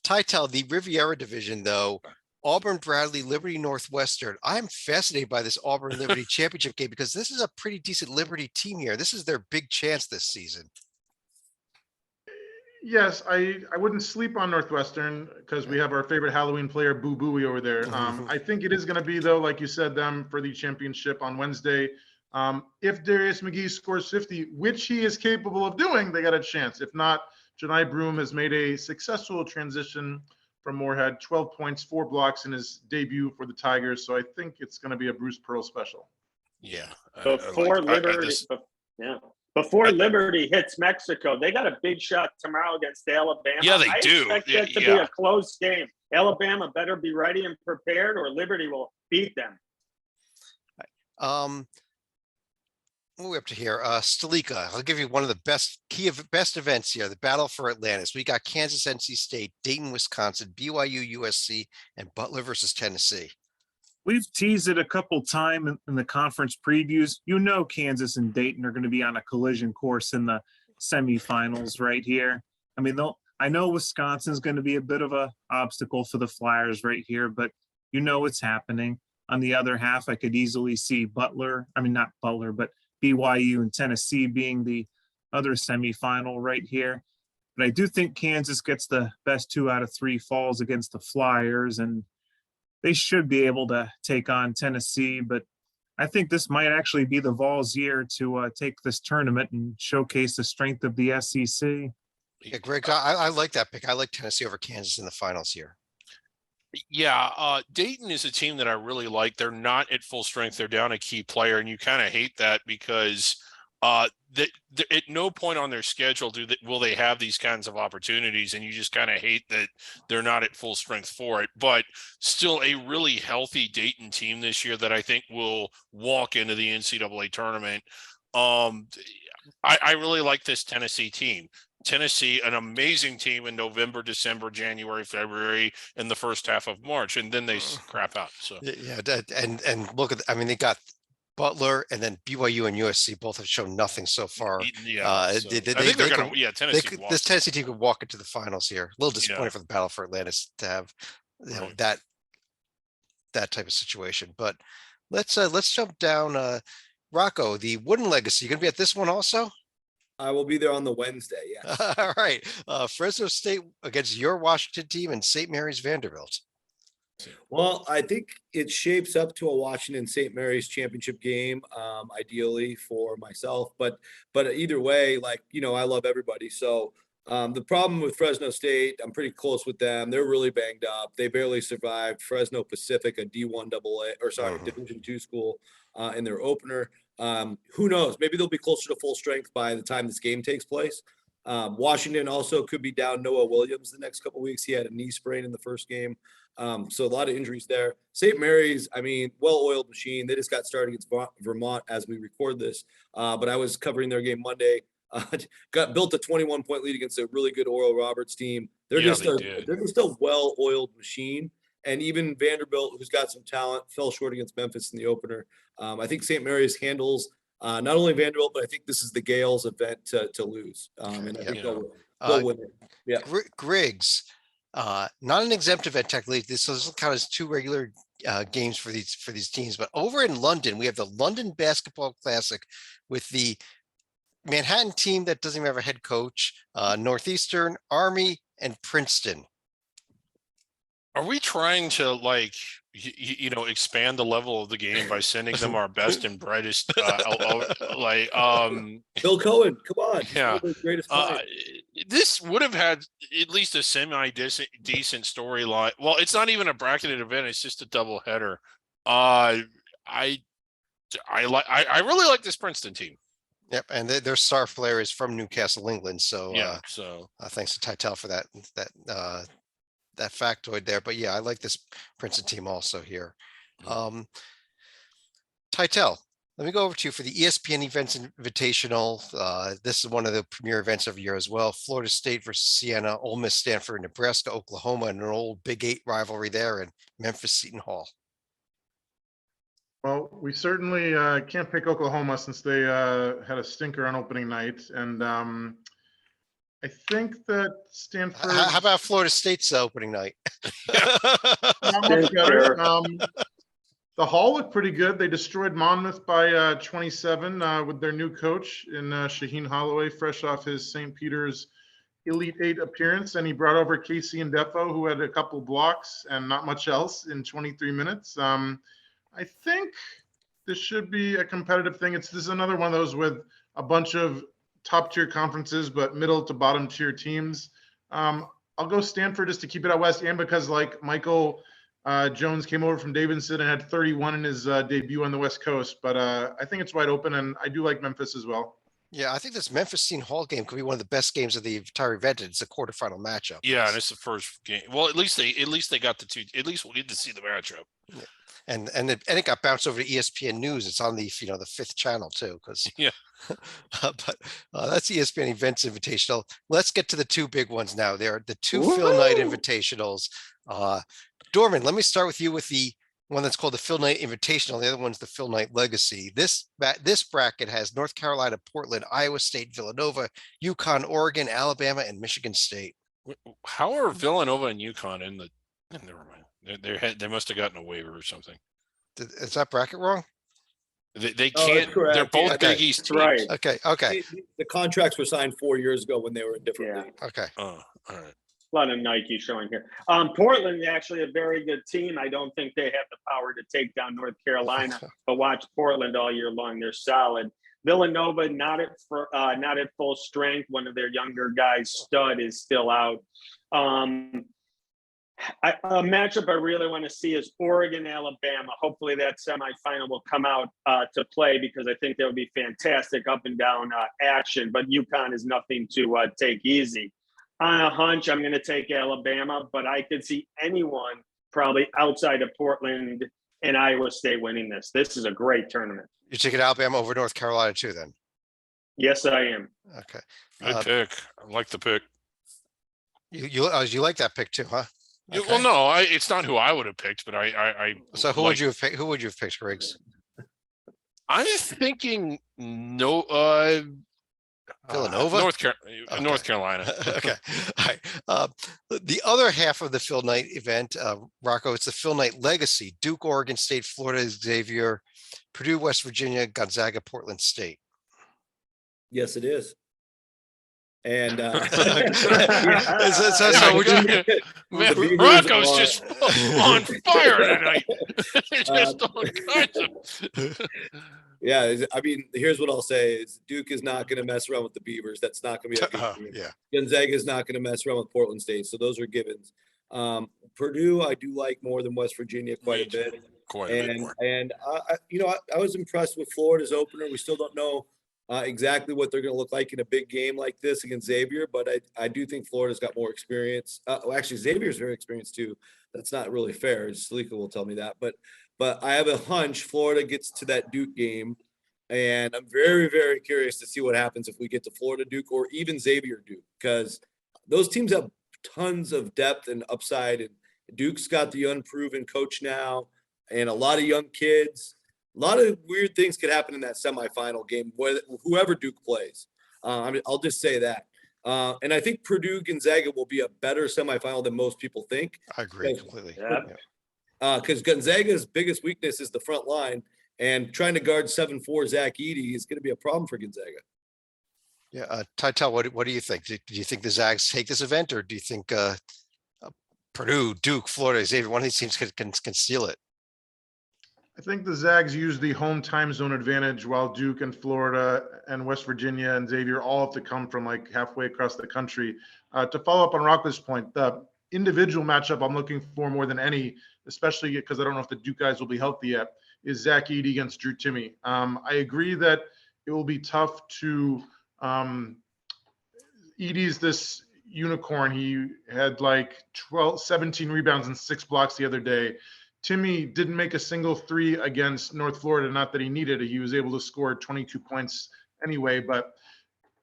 Titel, the Riviera division, though. Auburn, Bradley, Liberty, Northwestern. I'm fascinated by this Auburn Liberty championship game because this is a pretty decent Liberty team here. This is their big chance this season. Yes, I wouldn't sleep on Northwestern because we have our favorite Halloween player, Boo Booey, over there. I think it is going to be, though, like you said, them for the championship on Wednesday. If Darius McGee scores 50, which he is capable of doing, they got a chance. If not, Janai Broom has made a successful transition from Moorhead, 12 points, 4 blocks in his debut for the Tigers. So I think it's going to be a Bruce Pearl special. Yeah. Before Liberty hits Mexico, they got a big shot tomorrow against Alabama. Yeah, they do. I expect that to be a close game. Alabama better be ready and prepared, or Liberty will beat them. What are we up to here? Stalika, I'll give you one of the best events here, the Battle for Atlantis. We got Kansas, NC State, Dayton, Wisconsin, BYU, USC, and Butler versus Tennessee. We've teased it a couple times in the conference previews. Kansas and Dayton are going to be on a collision course in the semifinals right here. I mean, I know Wisconsin's going to be a bit of a obstacle for the Flyers right here, but it's happening. On the other half, I could easily see not Butler, but BYU and Tennessee being the other semifinal right here. But I do think Kansas gets the best 2 out of 3 falls against the Flyers, and they should be able to take on Tennessee. But I think this might actually be the Vols' year to take this tournament and showcase the strength of the SEC. Yeah, Greg, I like that pick. I like Tennessee over Kansas in the finals here. Yeah, Dayton is a team that I really like. They're not at full strength. They're down a key player, and you kind of hate that because at no point on their schedule will they have these kinds of opportunities, and you just kind of hate that they're not at full strength for it. But still a really healthy Dayton team this year that I think will walk into the NCAA tournament. I really like this Tennessee team. Tennessee, an amazing team in November, December, January, February, and the first half of March, and then they crap out. So yeah, and look at, they got Butler and then BYU and USC both have shown nothing so far. Yeah, I think they're going to. Yeah, Tennessee. This Tennessee team could walk into the finals here. A little disappointing for the Battle for Atlantis to have Right. that type of situation. But let's jump down. Rocco, the Wooden Legacy. You gonna be at this one also? I will be there on the Wednesday. Yes. All right. Fresno State against your Washington team and St. Mary's Vanderbilt. Well, I think it shapes up to a Washington St. Mary's championship game, ideally for myself. But either way, like, I love everybody. So the problem with Fresno State, I'm pretty close with them. They're really banged up. They barely survived Fresno Pacific, a D1 AA, or sorry, Division II school in their opener. Who knows? Maybe they'll be closer to full strength by the time this game takes place. Washington also could be down Noah Williams the next couple of weeks. He had a knee sprain in the first game. So a lot of injuries there. St. Mary's, I mean, well-oiled machine. They just got started against Vermont as we record this. But I was covering their game Monday. Built a 21-point lead against a really good Oral Roberts team. They're just a well-oiled machine. And even Vanderbilt, who's got some talent, fell short against Memphis in the opener. I think St. Mary's handles not only Vanderbilt, but I think this is the Gales' event to lose. And I think they'll win it. Yeah. Griggs, not an exempt event technically. This is kind of two regular games for these teams. But over in London, we have the London Basketball Classic with the Manhattan team that doesn't even have a head coach, Northeastern, Army, and Princeton. Are we trying to expand the level of the game by sending them our best and brightest? Bill Cohen, come on. Yeah. Greatest This would have had at least a decent storyline. Well, it's not even a bracketed event. It's just a double header. I really like this Princeton team. Yep, and their star player is from Newcastle, England. So thanks to Titel for that factoid there. But yeah, I like this Princeton team also here. Titel, let me go over to you for the ESPN Events Invitational. This is one of the premier events of the year as well. Florida State versus Siena, Ole Miss, Stanford, Nebraska, Oklahoma, and an old Big 8 rivalry there, and Memphis, Seton Hall. Well, we certainly can't pick Oklahoma since they had a stinker on opening night. And I think that Stanford. How about Florida State's opening night? Not much better. The Hall looked pretty good. They destroyed Monmouth by 27 with their new coach in Shaheen Holloway, fresh off his St. Peter's Elite 8 appearance. And he brought over Casey and Defo, who had a couple blocks and not much else in 23 minutes. I think this should be a competitive thing. This is another one of those with a bunch of top tier conferences, but middle to bottom tier teams. I'll go Stanford just to keep it out west, and because like Michael Jones came over from Davidson and had 31 in his debut on the West Coast. But I think it's wide open, and I do like Memphis as well. Yeah, I think this Memphis Seton Hall game could be one of the best games of the entire event. It's a quarterfinal matchup. Yeah, and it's the first game. Well, at least they got the two. At least we'll get to see the matchup. Yeah. And it got bounced over to ESPN News. It's on the the fifth channel too, because but that's ESPN Events Invitational. Let's get to the two big ones now. There are the two Phil Knight Invitationals. Dorman, let me start with you with the one that's called the Phil Knight Invitational. The other one's the Phil Knight Legacy. This bracket has North Carolina, Portland, Iowa State, Villanova, UConn, Oregon, Alabama, and Michigan State. How are Villanova and UConn in the? Never mind. They must have gotten a waiver or something. Is that bracket wrong? They can't. They're both Big East teams. Right. Okay. The contracts were signed 4 years ago when they were in different leagues. Okay. Oh, all right. A lot of Nike showing here. Portland, actually a very good team. I don't think they have the power to take down North Carolina, but watch Portland all year long. They're solid. Villanova, not at full strength. One of their younger guys, Stud, is still out. A matchup I really want to see is Oregon, Alabama. Hopefully that semifinal will come out to play, because I think that would be fantastic up and down action. But UConn is nothing to take easy. On a hunch, I'm going to take Alabama, but I could see anyone probably outside of Portland and Iowa State winning this. This is a great tournament. You're taking Alabama over North Carolina too, then? Yes, I am. Okay. Good pick. I like the pick. You like that pick too, huh? Okay. Well, no, it's not who I would have picked, but I. So who would you have picked? Who would you have picked, Griggs? I'm thinking no. Villanova? North Carolina. Okay. All right. The other half of the Phil Knight event, Rocco, it's the Phil Knight Legacy: Duke, Oregon State, Florida Xavier, Purdue, West Virginia, Gonzaga, Portland State. Yes, it is. And So Man, Beavers Rocco's are- just on fire tonight. Just all kinds of. Yeah, I mean, here's what I'll say: is Duke is not going to mess around with the Beavers. That's not going to be a good game. Yeah. Gonzaga is not going to mess around with Portland State. So those are givens. Purdue, I do like more than West Virginia quite a bit. Quite a bit more. And I was impressed with Florida's opener. We still don't know exactly what they're going to look like in a big game like this against Xavier, but I do think Florida's got more experience. Actually, Xavier's very experienced too. That's not really fair. Salika will tell me that, but I have a hunch Florida gets to that Duke game, and I'm very, very curious to see what happens if we get to Florida Duke or even Xavier Duke, because those teams have tons of depth and upside, and Duke's got the unproven coach now and a lot of young kids. A lot of weird things could happen in that semifinal game, whoever Duke plays. I mean, I'll just say that. And I think Purdue Gonzaga will be a better semifinal than most people think. I agree completely. Because Gonzaga's biggest weakness is the front line, and trying to guard 7'4" Zach Edey is going to be a problem for Gonzaga. Yeah, Tytel, what do you think? Do you think the Zags take this event, or do you think Purdue, Duke, Florida, Xavier, one of these teams can steal it? I think the Zags use the home time zone advantage, while Duke and Florida and West Virginia and Xavier all have to come from like halfway across the country. To follow up on Rocco's point, the individual matchup I'm looking for more than any, especially because I don't know if the Duke guys will be healthy yet, is Zach Edey against Drew Timme. I agree that it will be tough to Edey's this unicorn. He had like 17 rebounds and 6 blocks the other day. Timme didn't make a single three against North Florida. Not that he needed it. He was able to score 22 points anyway. But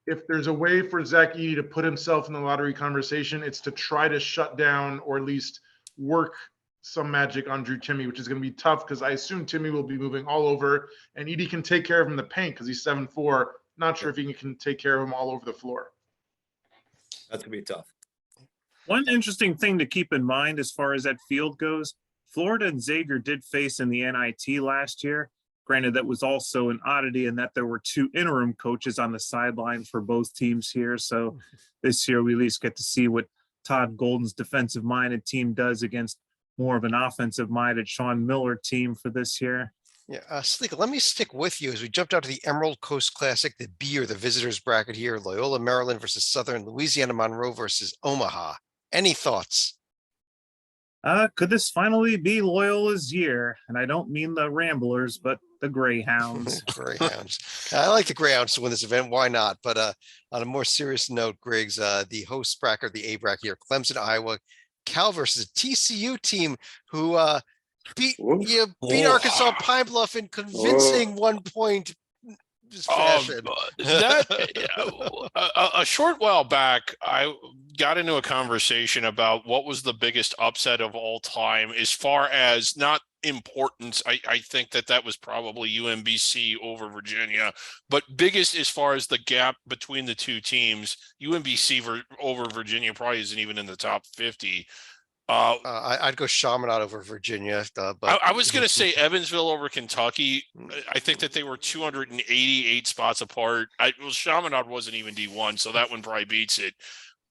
if there's a way for Zach Edey to put himself in the lottery conversation, it's to try to shut down or at least work some magic on Drew Timme, which is going to be tough because I assume Timme will be moving all over, and Edey can take care of him in the paint because he's 7'4". Not sure if he can take care of him all over the floor. That's going to be tough. One interesting thing to keep in mind as far as that field goes, Florida and Xavier did face in the NIT last year. Granted, that was also an oddity in that there were 2 interim coaches on the sideline for both teams here. So this year we at least get to see what Todd Golden's defensive-minded team does against more of an offensive-minded Sean Miller team for this year. Yeah, Salika, let me stick with you as we jumped out to the Emerald Coast Classic, the B or the visitors bracket here. Loyola Maryland versus Southern Louisiana Monroe versus Omaha. Any thoughts? Could this finally be Loyola's year? And I don't mean the Ramblers, but the Greyhounds. Greyhounds. I like the Greyhounds to win this event. Why not? But on a more serious note, Griggs, the host bracket, the A bracket here, Clemson, Iowa, Cal versus a TCU team who beat Arkansas Pine Bluff in convincing 1 point fashion. A short while back, I got into a conversation about what was the biggest upset of all time as far as not importance. I think that was probably UMBC over Virginia, but biggest as far as the gap between the two teams, UMBC over Virginia probably isn't even in the top 50. I'd go Chaminade over Virginia. But I was going to say Evansville over Kentucky. I think that they were 288 spots apart. Chaminade wasn't even D1, so that one probably beats it.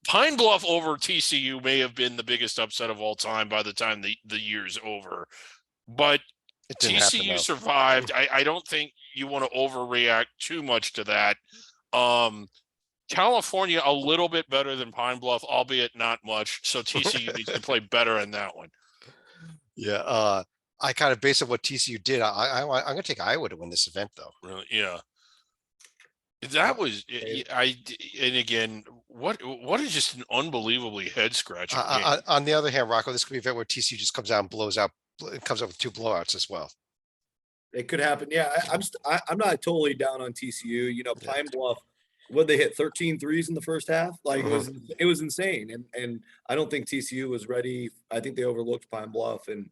Pine Bluff over TCU may have been the biggest upset of all time by the time the year's over. But TCU survived. I don't think you want to overreact too much to that. California a little bit better than Pine Bluff, albeit not much. So TCU needs to play better in that one. Yeah, I kind of based on what TCU did. I'm going to take Iowa to win this event, though. Really? Yeah. That was and again, what is just an unbelievably head scratching game. On the other hand, Rocco, this could be an event where TCU just comes out and blows out. It comes up with 2 blowouts as well. It could happen. Yeah, I'm not totally down on TCU. You know, Pine Bluff. What they hit 13 threes in the first half. Like it was insane. And I don't think TCU was ready. I think they overlooked Pine Bluff, and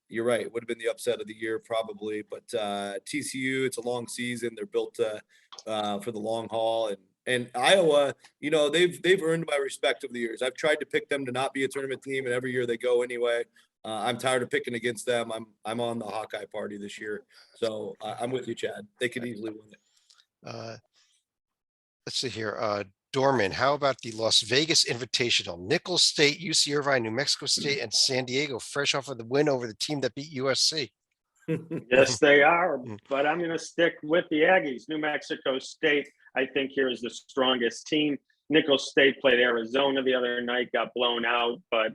you're right. It would have been the upset of the year probably, but TCU, it's a long season. They're built for the long haul. And And Iowa, they've earned my respect over the years. I've tried to pick them to not be a tournament team, and every year they go anyway. I'm tired of picking against them. I'm on the Hawkeye party this year, so I'm with you, Chad. They could easily win it. Let's see here. Dorman, how about the Las Vegas Invitational? Nicholls State, UC Irvine, New Mexico State, and San Diego, fresh off of the win over the team that beat USC. Yes, they are. But I'm going to stick with the Aggies. New Mexico State, I think, here is the strongest team. Nicholls State played Arizona the other night, got blown out, but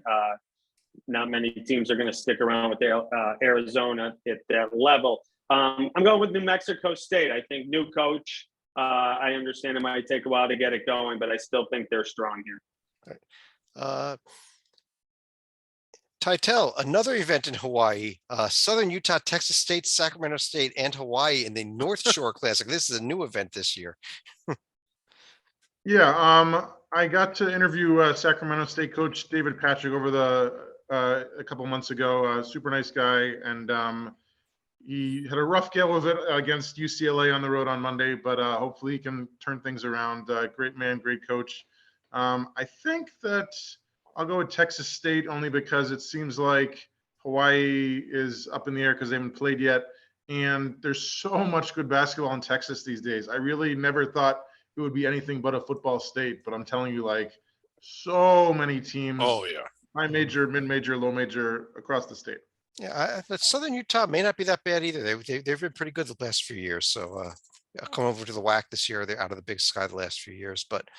not many teams are going to stick around with Arizona at that level. I'm going with New Mexico State. I think new coach. I understand it might take a while to get it going, but I still think they're strong here. Titel, another event in Hawaii, Southern Utah, Texas State, Sacramento State, and Hawaii in the North Shore Classic. This is a new event this year. Yeah, I got to interview Sacramento State coach David Patrick over a couple months ago. Super nice guy, and he had a rough go of it against UCLA on the road on Monday, but hopefully he can turn things around. Great man, great coach. I think that I'll go with Texas State only because it seems like Hawaii is up in the air because they haven't played yet. And there's so much good basketball in Texas these days. I really never thought it would be anything but a football state, but I'm telling you, like, so many teams. Oh, yeah. High major, mid-major, low major across the state. Yeah, but Southern Utah may not be that bad either. They've been pretty good the last few years. So I'll come over to the WAC this year. They're out of the Big Sky the last few years. But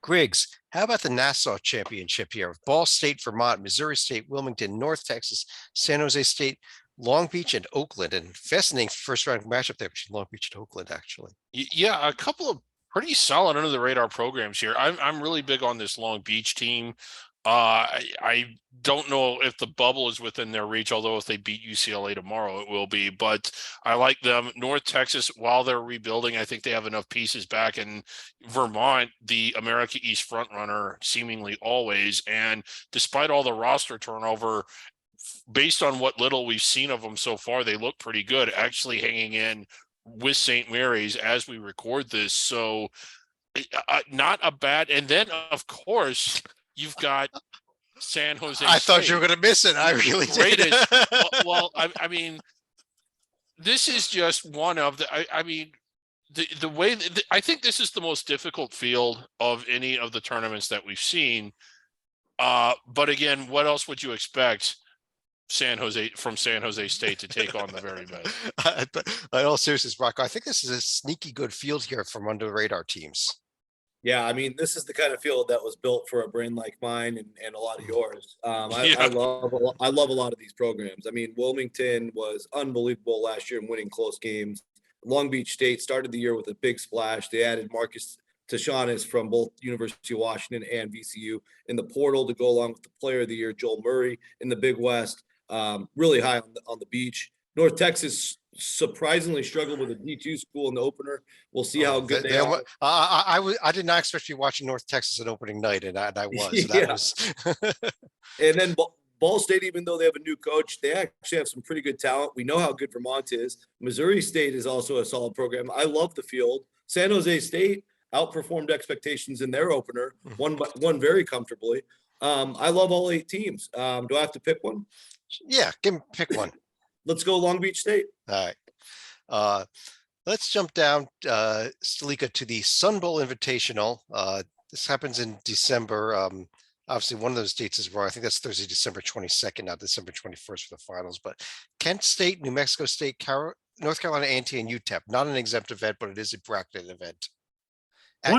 Griggs, how about the Nassau Championship here? Ball State, Vermont, Missouri State, Wilmington, North Texas, San Jose State, Long Beach, and Oakland. And fascinating first round matchup there between Long Beach and Oakland, actually. Yeah, a couple of pretty solid under the radar programs here. I'm really big on this Long Beach team. I don't know if the bubble is within their reach, although if they beat UCLA tomorrow, it will be. But I like them. North Texas, while they're rebuilding, I think they have enough pieces back. And Vermont, the America East frontrunner, seemingly always. And despite all the roster turnover, based on what little we've seen of them so far, they look pretty good, actually hanging in with St. Mary's as we record this. So not a bad. And then, of course, you've got San Jose I State. thought you were going to miss it. I really did. I mean, this is just one of the. I mean, the way I think this is the most difficult field of any of the tournaments that we've seen. But again, what else would you expect San Jose State to take on the very best? But in all seriousness, Rocco, I think this is a sneaky good field here from under the radar teams. Yeah, I mean, this is the kind of field that was built for a brain like mine and a lot of yours. I love a lot of these programs. I mean, Wilmington was unbelievable last year in winning close games. Long Beach State started the year with a big splash. They added Marcus Tashanis from both University of Washington and VCU in the portal to go along with the Player of the Year, Joel Murray, in the Big West. Really high on the beach. North Texas surprisingly struggled with a D2 school in the opener. We'll see how good they are. I did not expect you watching North Texas at opening night, and I was. Yeah. And then Ball State, even though they have a new coach, they actually have some pretty good talent. We know how good Vermont is. Missouri State is also a solid program. I love the field. San Jose State outperformed expectations in their opener, won very comfortably. I love all 8 teams. Do I have to pick one? Yeah, pick one. Let's go Long Beach State. All right. Let's jump down, Stalika, to the Sun Bowl Invitational. This happens in December. Obviously, one of those dates is wrong. I think that's Thursday, December 22nd, not December 21st for the finals. But Kent State, New Mexico State, North Carolina A&T, and UTEP. Not an exempt event, but it is a bracketed event. I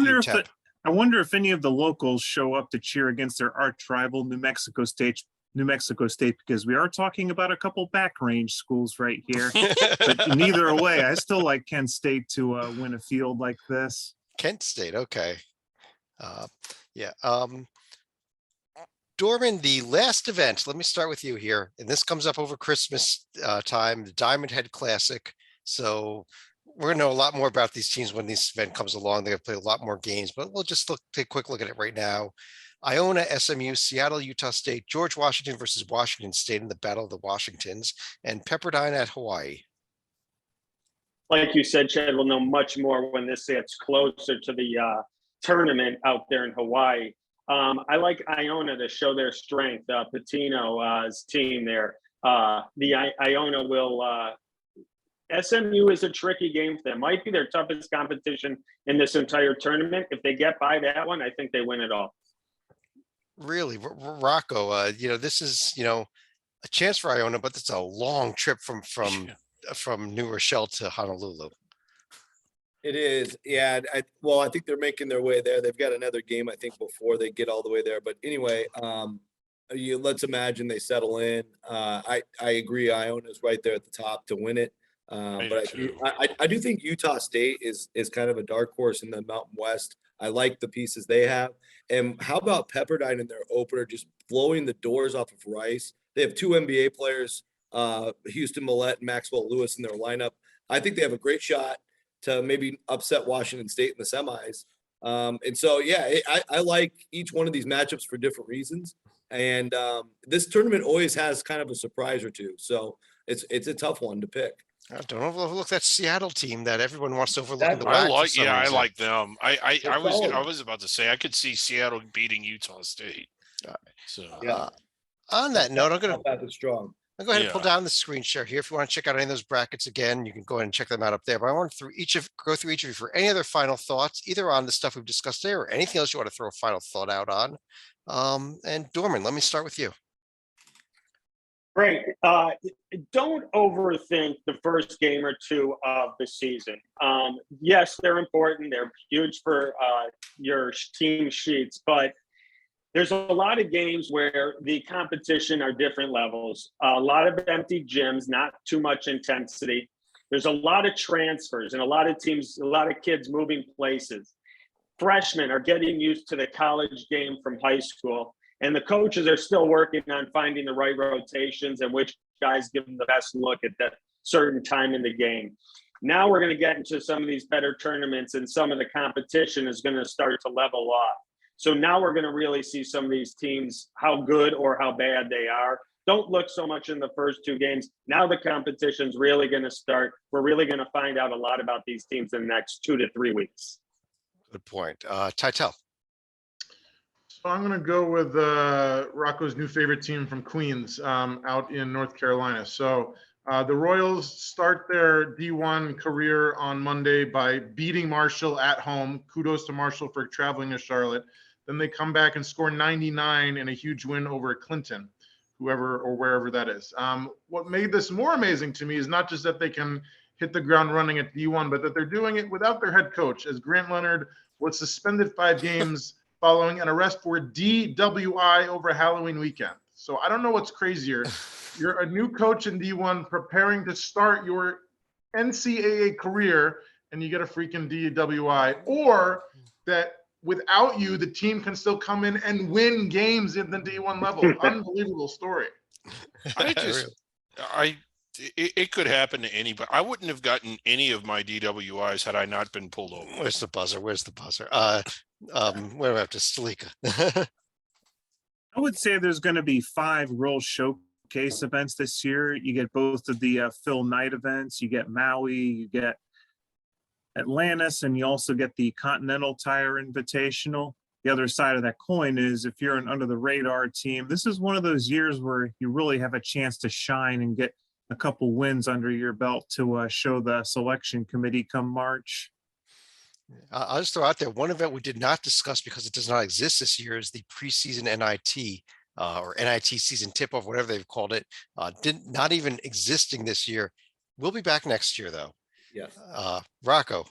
wonder if any of the locals show up to cheer against their arch rival, New Mexico State, because we are talking about a couple back range schools right here. But neither way, I still like Kent State to win a field like this. Kent State, okay. Dorman, the last event, let me start with you here. And this comes up over Christmas time, the Diamond Head Classic. So we're going to know a lot more about these teams when this event comes along. They're going to play a lot more games, but we'll just take a quick look at it right now. Iona, SMU, Seattle, Utah State, George Washington versus Washington State in the Battle of the Washingtons, and Pepperdine at Hawaii. like you said, Chad, we'll know much more when this gets closer to the tournament out there in Hawaii. I like Iona to show their strength. Patino's team there. Iona will. SMU is a tricky game for them. Might be their toughest competition in this entire tournament. If they get by that one, I think they win it all. Really, Rocco, this is, a chance for Iona, but it's a long trip from New Rochelle to Honolulu. It is. Yeah. I think they're making their way there. They've got another game, I think, before they get all the way there. But anyway, let's imagine they settle in. I agree. Iona's right there at the top to win it. But I do think Utah State is kind of a dark horse in the Mountain West. I like the pieces they have. And how about Pepperdine in their opener, just blowing the doors off of Rice? They have two NBA players, Houston Millett and Maxwell Lewis in their lineup. I think they have a great shot to maybe upset Washington State in the semis. And so, yeah, I like each one of these matchups for different reasons. And this tournament always has kind of a surprise or two. So it's a tough one to pick. Don't overlook that Seattle team that everyone wants to overlook in the WAC. I like them. I was about to say I could see Seattle beating Utah State. So on that note, I'm going to strong. I'll go ahead and pull down the screen share here. If you want to check out any of those brackets again, you can go ahead and check them out up there. But I want to go through each of you for any other final thoughts, either on the stuff we've discussed there or anything else you want to throw a final thought out on. And Dorman, let me start with you. Great. Don't overthink the first game or two of the season. Yes, they're important. They're huge for your team sheets, but there's a lot of games where the competition are different levels. A lot of empty gyms, not too much intensity. There's a lot of transfers and a lot of teams, a lot of kids moving places. Freshmen are getting used to the college game from high school. And the coaches are still working on finding the right rotations and which guys give them the best look at that certain time in the game. Now we're going to get into some of these better tournaments and some of the competition is going to start to level off. So now we're going to really see some of these teams, how good or how bad they are. Don't look so much in the first two games. Now the competition's really going to start. We're really going to find out a lot about these teams in the next 2 to 3 weeks. Good point. Titel. So I'm going to go with Rocco's new favorite team from Queens out in North Carolina. So the Royals start their D1 career on Monday by beating Marshall at home. Kudos to Marshall for traveling to Charlotte. Then they come back and score 99 in a huge win over Clinton, whoever or wherever that is. What made this more amazing to me is not just that they can hit the ground running at D1, but that they're doing it without their head coach, as Grant Leonard was suspended 5 games following an arrest for DWI over Halloween weekend. So I don't know what's crazier. You're a new coach in D1 preparing to start your NCAA career and you get a freaking DWI, or that without you, the team can still come in and win games in the D1 level. Unbelievable story. It could happen to anybody. I wouldn't have gotten any of my DWIs had I not been pulled over. Where's the buzzer? Where do I have to Salika? I would say there's going to be 5 real showcase events this year. You get both of the Phil Knight events. You get Maui, you get Atlantis, and you also get the Continental Tire Invitational. The other side of that coin is if you're an under the radar team, this is one of those years where you really have a chance to shine and get a couple wins under your belt to show the selection committee come March. I'll just throw out there one event we did not discuss because it does not exist this year is the preseason NIT or NIT season tip-off, whatever they've called it. Not even existing this year. We'll be back next year though. Yes. Rocco.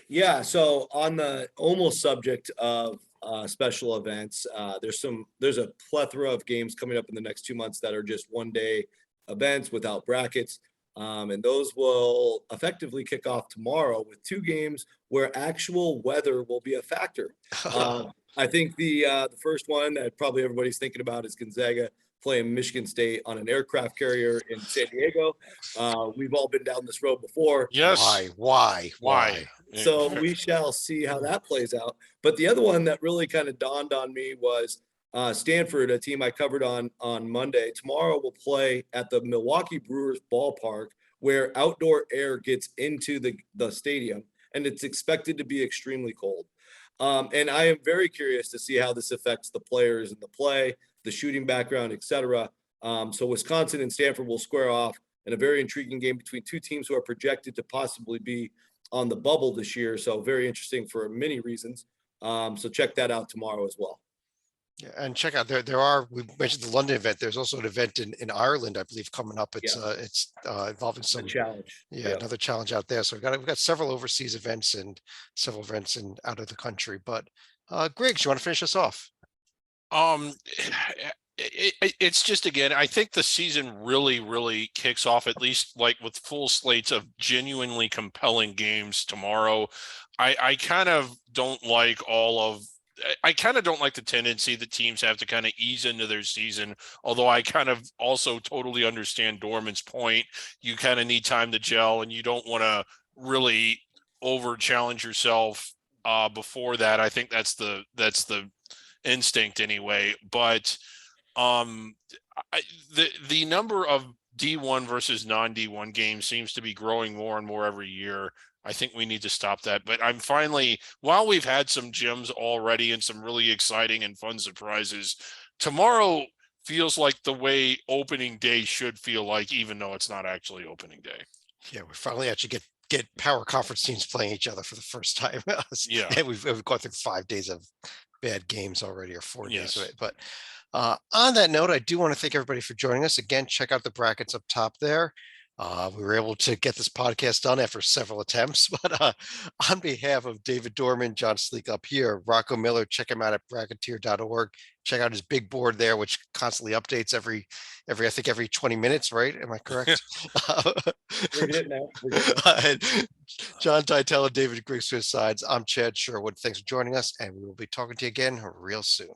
Yeah. So on the almost subject of special events, there's a plethora of games coming up in the next 2 months that are just one-day events without brackets. And those will effectively kick off tomorrow with 2 games where actual weather will be a factor. I think the first one that probably everybody's thinking about is Gonzaga playing Michigan State on an aircraft carrier in San Diego. We've all been down this road before. Yes. Why? So we shall see how that plays out. But the other one that really kind of dawned on me was Stanford, a team I covered on Monday. Tomorrow we'll play at the Milwaukee Brewers ballpark where outdoor air gets into the stadium, and it's expected to be extremely cold. And I am very curious to see how this affects the players in the play, the shooting background, et cetera. So Wisconsin and Stanford will square off in a very intriguing game between two teams who are projected to possibly be on the bubble this year. So very interesting for many reasons. So check that out tomorrow as well. Yeah, and check out we mentioned the London event. There's also an event in Ireland, I believe, coming up. It's involving The some challenge. another challenge out there. So we've got several overseas events and several events out of the country. But Griggs, you want to finish us off? It's just, again, I think the season really kicks off, at least like with full slates of genuinely compelling games tomorrow. I kind of don't like I kind of don't like the tendency that teams have to kind of ease into their season, although I kind of also totally understand Dorman's point. You kind of need time to gel, and you don't want to really over challenge yourself before that. I think that's the instinct anyway. But the number of D1 versus non-D1 games seems to be growing more and more every year. I think we need to stop that. But I'm finally, while we've had some gems already and some really exciting and fun surprises, tomorrow feels like the way opening day should feel like, even though it's not actually opening day. Yeah, we finally actually get power conference teams playing each other for the first time. Yeah. And we've gone through 5 days of bad games already, or 4 days of Yes. it. But on that note, I do want to thank everybody for joining us. Again, check out the brackets up top there. We were able to get this podcast done after several attempts, but on behalf of David Dorman, John Sleek up here, Rocco Miller, check him out at bracketeer.org. Check out his big board there, which constantly updates every 20 minutes, right? Am I correct? We're getting there. And John Teitel and David Griggs to his sides. I'm Chad Sherwood. Thanks for joining us, and we will be talking to you again real soon.